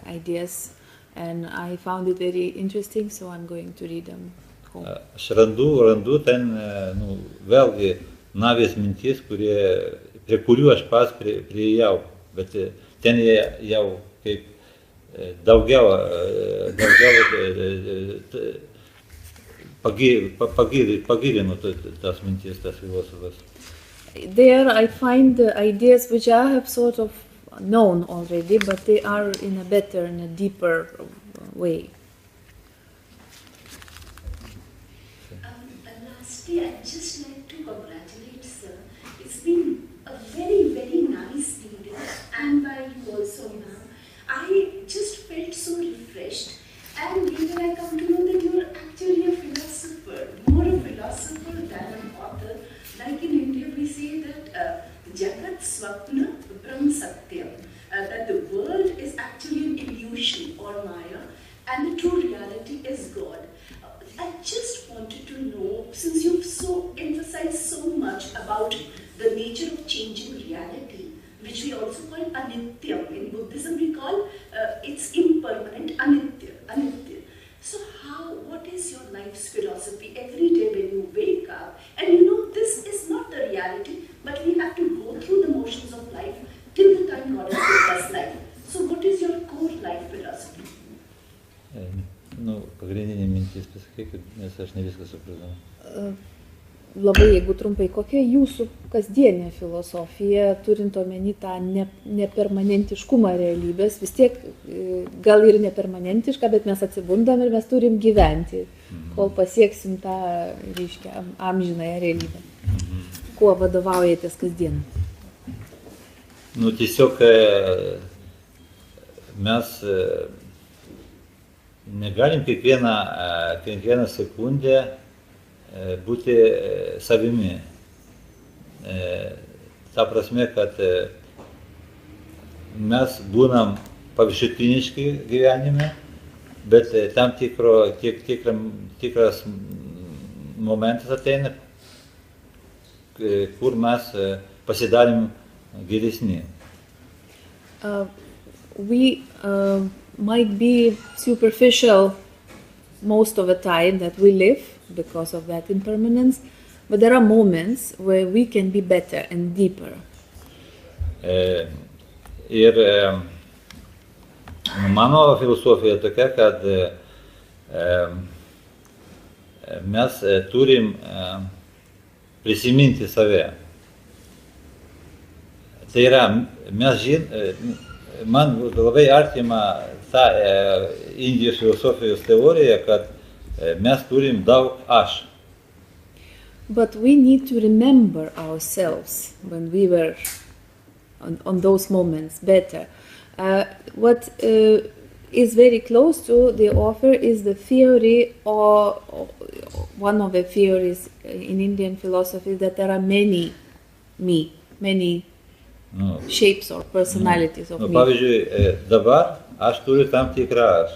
ideas, and I found it very interesting, so I'm going to read them home. Aš randu ten, vėlgi, navės mintis, prie kurių aš pats priėjau, bet ten jau kaip daugiau pagilino tas mintis, tas filosofas. There I find the ideas which I have sort of known already, but they are in a better, in a deeper way. Lastly, I'd just like to congratulate sir. It's been a very, very nice meeting, and by you also now. I just felt so refreshed, and later I come to know that you are actually a philosopher, more a philosopher than an author. Like in India, we say that Jagat Swapna Brahm Satyam, that the world is actually an illusion or Maya, and the true reality is God. I just wanted to know, since you've so emphasized so much about the nature of changing reality, which we also call anityam. In Buddhism, we call it's impermanent, anitya. So what is your life's philosophy every day when you wake up? And you know, this is not the reality, but we have to go through the motions of life till the time God has given us life. So what is your core life philosophy? Nu, pagrindinė mintis pasakykit, nes aš ne viską supratau. Labai, jeigu trumpai, kokia jūsų kasdienė filosofija, turint omeny tą nepermanentiškumą realybės, vis tiek gal ir nepermanentiška, bet mes atsibundam ir mes turim gyventi, kol pasieksim tą, reiškia, amžinąją realybę. Kuo vadovaujatės kasdien? Nu, tiesiog mes negalim kiekvieną sekundę būti savimi. Ta prasme, kad mes būnam paviršutiniški gyvenime, bet tam tikras momentas ateina, kur mes pasidarim geresni. We might be superficial most of the time that we live because of that impermanence, but there are moments where we can be better and deeper. Ir mano filosofija tokia, kad mes turim prisiminti save. Tai yra, man labai artima ta Indijos filosofijos teorija, kad mes turim daug aš. But we need to remember ourselves when we were on those moments better. What is very close to the author is the theory, or one of the theories in Indian philosophy, that there are many shapes or personalities of me. Pavyzdžiui, dabar aš turiu tam tikrą aš.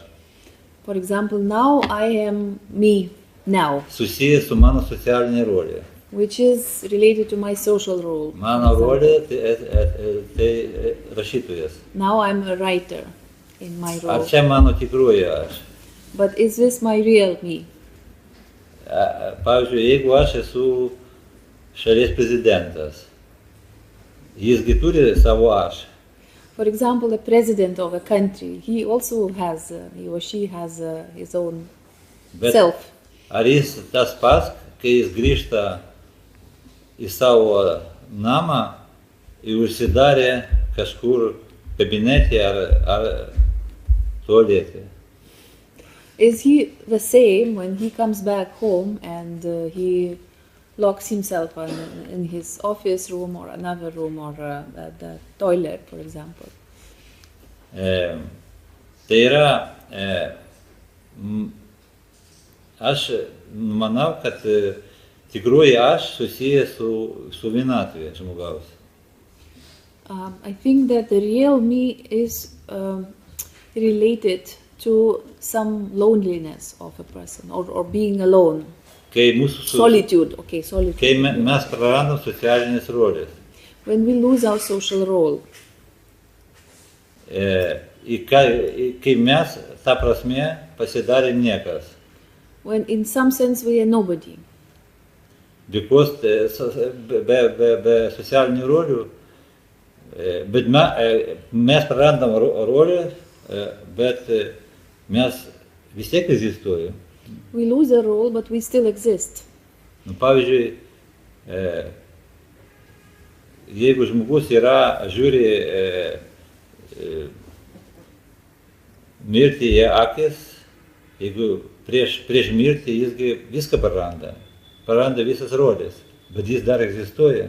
For example, now I am me now, Susijęs su mano socialinė rolė. which is related to my social role. Mano rolė tai rašytojas. Now I'm a writer in my Ar role. čia mano tikroji aš? But is this my real me? Pavyzdžiui, jeigu aš esu šalies prezidentas, jisgi turi savo aš. For example, the president of a country, he also has, he or she has his own Bet self. ar jis tas pats, kai jis grįžta į savo namą ir užsidarė kažkur kabinete ar tualete? Is he the same when he comes back home and he locks himself in his office room or another room or the toilet, for example? Tai yra, aš manau, kad tikroji aš susijęs su vienatvė žmogaus. I think that the real me is related to some loneliness of a person or being alone. Solitude, okay, solitude. Kai mes prarandam socialinės rolės. When we lose our social role. Kai mes, ta prasme, pasidarėm niekas. When in some sense we are nobody. Because be socialinių rolių, bet mes prarandam rolę, bet mes vis tiek egzistuojam. We lose a role, but we still exist. Nu, pavyzdžiui, jeigu žmogus žiūri mirtį į akis, jeigu prieš mirtį jisgi viską praranda visas rolės, bet jis dar egzistuoja.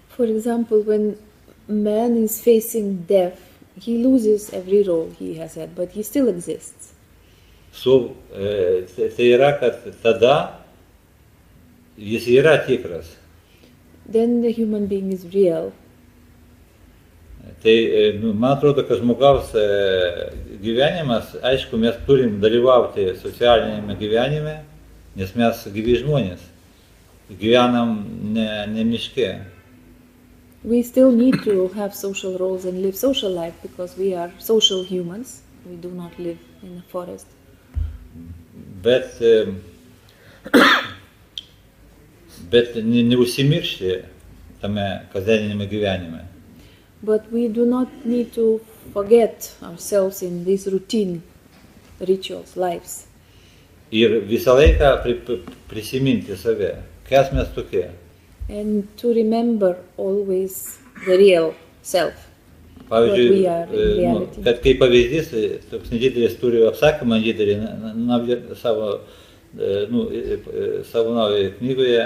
For example, when man is facing death, he loses every role he has had, but he still exists. Tai yra, kad tada jis yra tikras. Then the human being is real. Tai man atrodo, kad žmogaus gyvenimas, aišku, mes turim dalyvauti socialinėme gyvenime, nes mes gyvi žmonės, gyvenam ne miške. We still need to have social roles and live social life because we are social humans. We do not live in a forest. Bet neužsimiršti tame kasdieninėme gyvenime. But we do not need to forget ourselves in these routine rituals, lives. Ir visą laiką prisiminti save, kas mes tokie. And to remember always the real self. What we are in reality. Kad kaip pavyzdys, toks nedidelis turi apsakymą didelį savo naujoje knygoje,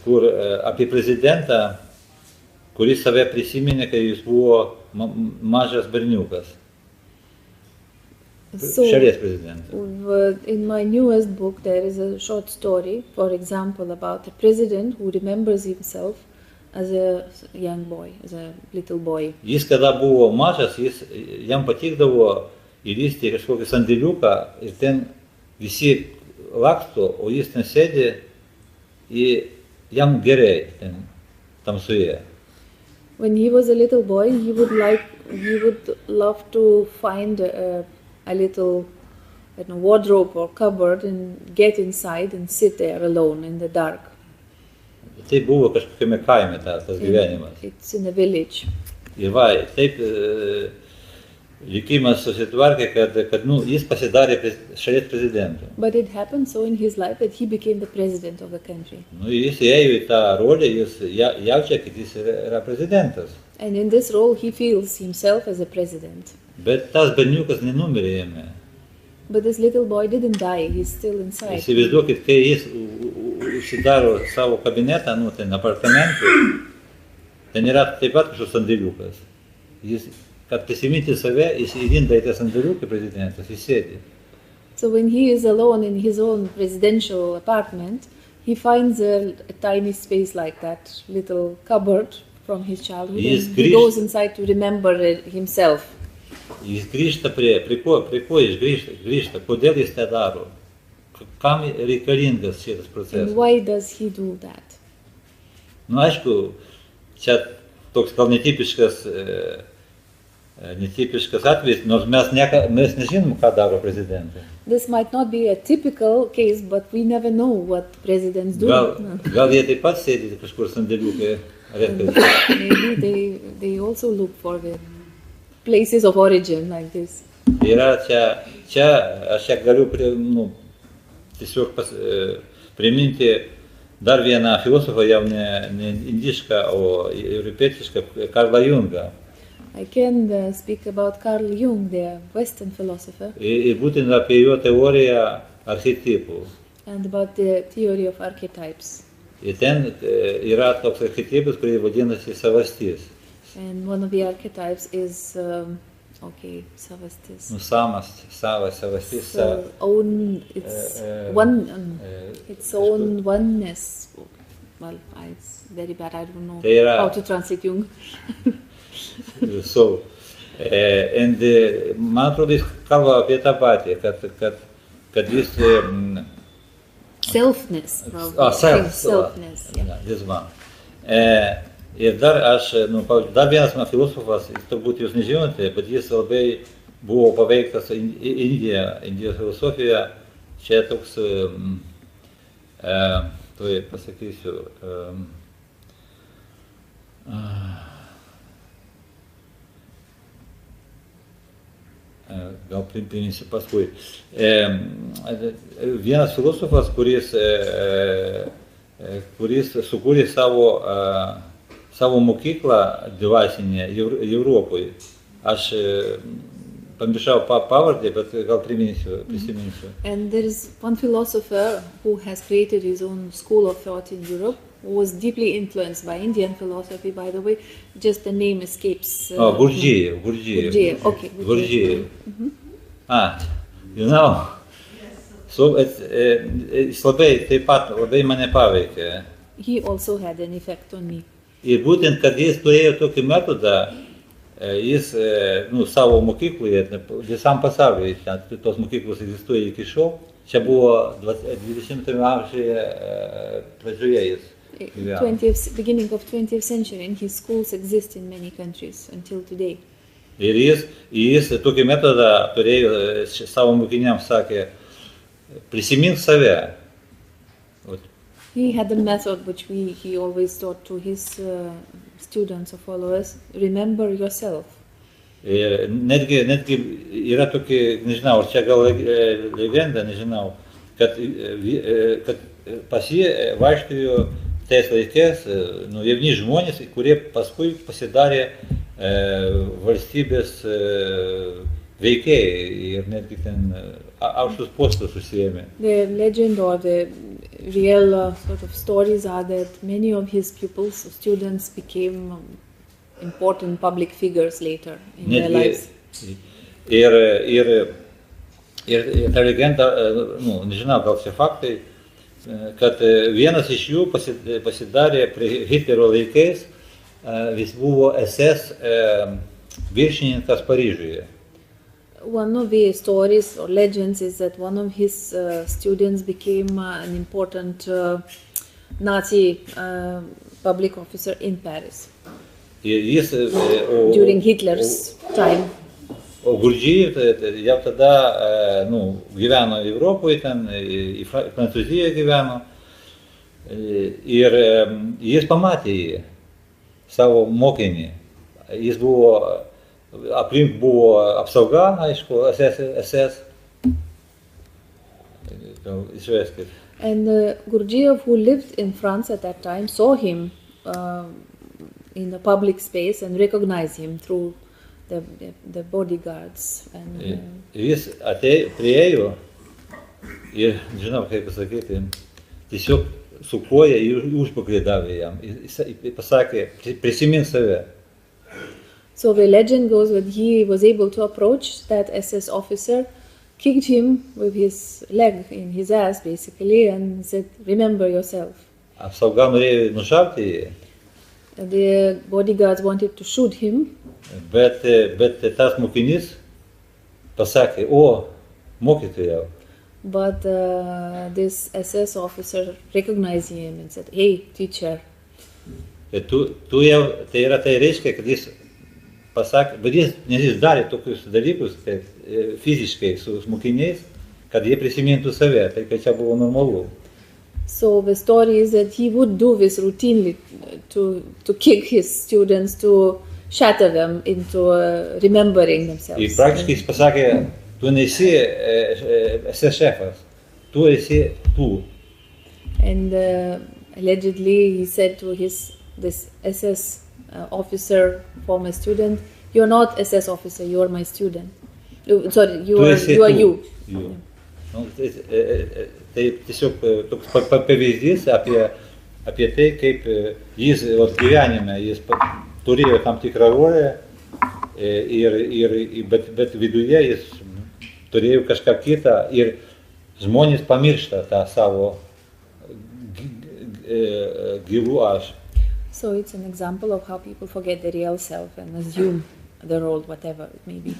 kur apie prezidentą, kuris save prisiminė, kai jis buvo mažas berniukas. So, šalies prezidentas. In my newest book there is a short story, for example, about a president who remembers himself as a young boy, as a little boy. Jis kada buvo mažas, jam patikdavo įlįsti į kažkokį sandėliuką ir ten visi laksto, o jis ten sėdi ir jam gerai ten tamsoje. When he was a little boy, he would love to find a little wardrobe or cupboard and get inside and sit there alone in the dark. Tai buvo kažkokiame kaime tas gyvenimas. It's in a village. Ir taip likimas susitvarkė, kad jis pasidarė šalies prezidentu. But it happened so in his life that he became the president of the country. Jis ėjo į tą rolę, jis jaučia, kad jis yra prezidentas. And in this role he feels himself as a president. Bet tas berniukas nenumirė jame. But this little boy didn't die, he's still inside. Įsivaizduokit, kai jis užsidaro savo kabinetą, ten apartamentų, ten yra taip pat kažkoks sandėliukas. Jis, kad prisiminti save, jis įlinda į tą sandėliuką prezidentas, jis sėdi. So when he is alone in his own presidential apartment, he finds a tiny space like that, little cupboard from his childhood, and he goes inside to remember himself. Jis grįžta prie ko jis grįžta, kodėl jis tą daro, kam reikalingas šitas procesas. And why does he do that? Aišku, čia toks gal netipiškas atvejis, nors mes nežinom, ką daro prezidentai. This might not be a typical case, but we never know what presidents do. Gal jie taip pat sėdi kažkur sandėliukai. Maybe they also look for the places of origin like this. Yra čia aš galiu tiesiog priminti dar vieną filosofą, jau ne indišką, o europietišką, Karlą Jungą. I can speak about Carl Jung, the Western philosopher. Ir būtent apie jo teoriją archetipų. And about the theory of archetypes. Ir ten yra toks archetipas, kurį vadinasi savastis. And one of the archetypes is, savastis. Savastis. So own, it's its own oneness. Well, it's very bad, I don't know how to translate Jung. So, and man atrodo, jis kalba apie tą patį, kad jis... Selfness. Selfness, yeah. This one. Ir dar dar vienas filosofas, turbūt jūs nežinote, bet jis labai buvo paveiktas Indijos filosofija. Čia toks, tuoj pasakysiu, gal priminsiu paskui. Vienas filosofas, kuris sukūrė savo mokyklą dvasinę Europoje. Aš pamiršau pavardę, bet gal prisiminsiu. And there is one philosopher who has created his own school of thought in Europe, who was deeply influenced by Indian philosophy, by the way. Just the name escapes. Gurdjieff. Gurdjieff, okay. Gurdjieff. You know. So it's labai mane paveikė. He also had an effect on me. Ir būtent, kad jis turėjo tokį metodą, jis savo mokykloje, visam pasaulyje, tos mokyklos egzistuoja iki šiol, čia buvo 20 amžiuje pradžioje jis. Beginning of 20th century, and his schools exist in many countries until today. Ir jis tokį metodą turėjo, savo mokiniams sakė, prisimink save. He had a method which he always taught to his students or followers, remember yourself. Ir netgi yra tokia, nežinau, čia gal legenda, nežinau, kad pas jį vaikščiojo tais laikais jauni žmonės, kurie paskui pasidarė valstybės veikėjai ir netgi ten aukštus postus užsiėmė. The legend or the real sort of stories are that many of his pupils, students, became important public figures later in their lives. Ir ta legenda, nežinau, gal čia faktai, kad vienas iš jų pasidarė prie Hitlerio laikais, jis buvo SS viršininkas Paryžiuje. One of the stories or legends is that one of his students became an important Nazi public officer in Paris during Hitler's time. O Gurdjieff jau tada gyveno Europoje, ten į Prancūziją gyveno ir jis pamatė jį, savo mokinį. Jis buvo, aplink buvo apsauga, aišku, SS. Išveskit. And Gurdjieff, who lived in France at that time, saw him in the public space and recognized him through the bodyguards. And, jis priėjo ir, žinau, kaip pasakyti, tiesiog su koja užpakalį davė jam. Jis pasakė, prisimink save. So the legend goes that he was able to approach that SS officer, kicked him with his leg in his ass basically, and said, remember yourself. Apsauga norėjo nušauti jį. The bodyguards wanted to shoot him. Bet tas mokinys pasakė, mokytojau. But this SS officer recognized him and said, hey, teacher. Tu jau, tai reiškia, kad jis pasakė, bet jis darė tokius dalykus fiziškai su mokiniais, kad jie prisimintų save, tai kad čia buvo normalu. So the story is that he would do this routinely to kick his students, to shatter them into remembering themselves. Ir praktiškai jis pasakė, tu nesi esi šefas, tu esi tu. And allegedly he said to this SS officer, former student, you're not SS officer, you're my student. Sorry, you are you. Tai tiesiog toks pavyzdys apie tai, kaip jis gyvenime, jis turėjo tam tikrą rolę, bet viduje jis turėjo kažką kitą ir žmonės pamiršta tą savo gilų aš. So it's an example of how people forget the real self and assume the role, whatever it may be.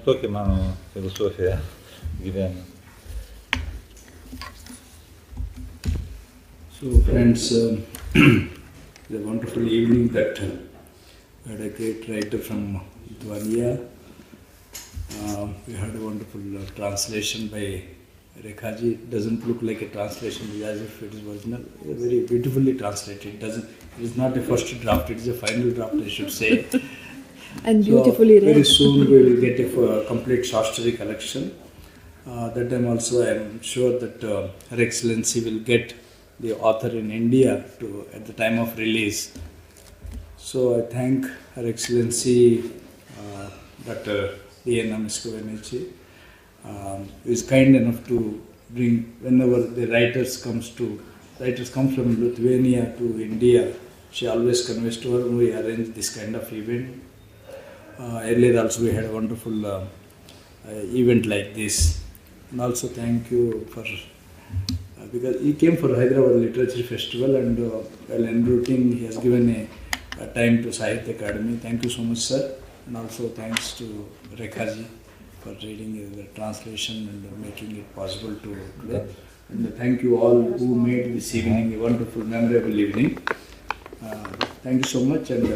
Tokia mano filosofija gyvenime. So friends, it's a wonderful evening that we had a great writer from Lithuania. We had a wonderful translation by Rekhaji. It doesn't look like a translation as if it is original. Very beautifully translated. It is not a first draft, it is a final draft, I should say. And So beautifully read. very soon we will get a complete short story collection. That time also I am sure that Her Excellency will get the author in India at the time of release. So I thank Her Excellency Dr. D.N. Miskavenichi, who is kind enough to bring, whenever the writers come from Lithuania to India, she always conveys to her, we arrange this kind of event. Earlier also we had a wonderful event like this. And also thank you for, because he came for Hyderabad Literature Festival, and while en routing he has given a time to Sahitya Akademi. Thank you so much, sir. And also thanks to Rekhaji for reading the translation and making it possible to play. And thank you all who made this evening a wonderful, memorable evening. Thank you so much, and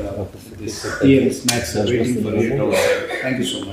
this tea and snacks are waiting for you outside. Thank you so much.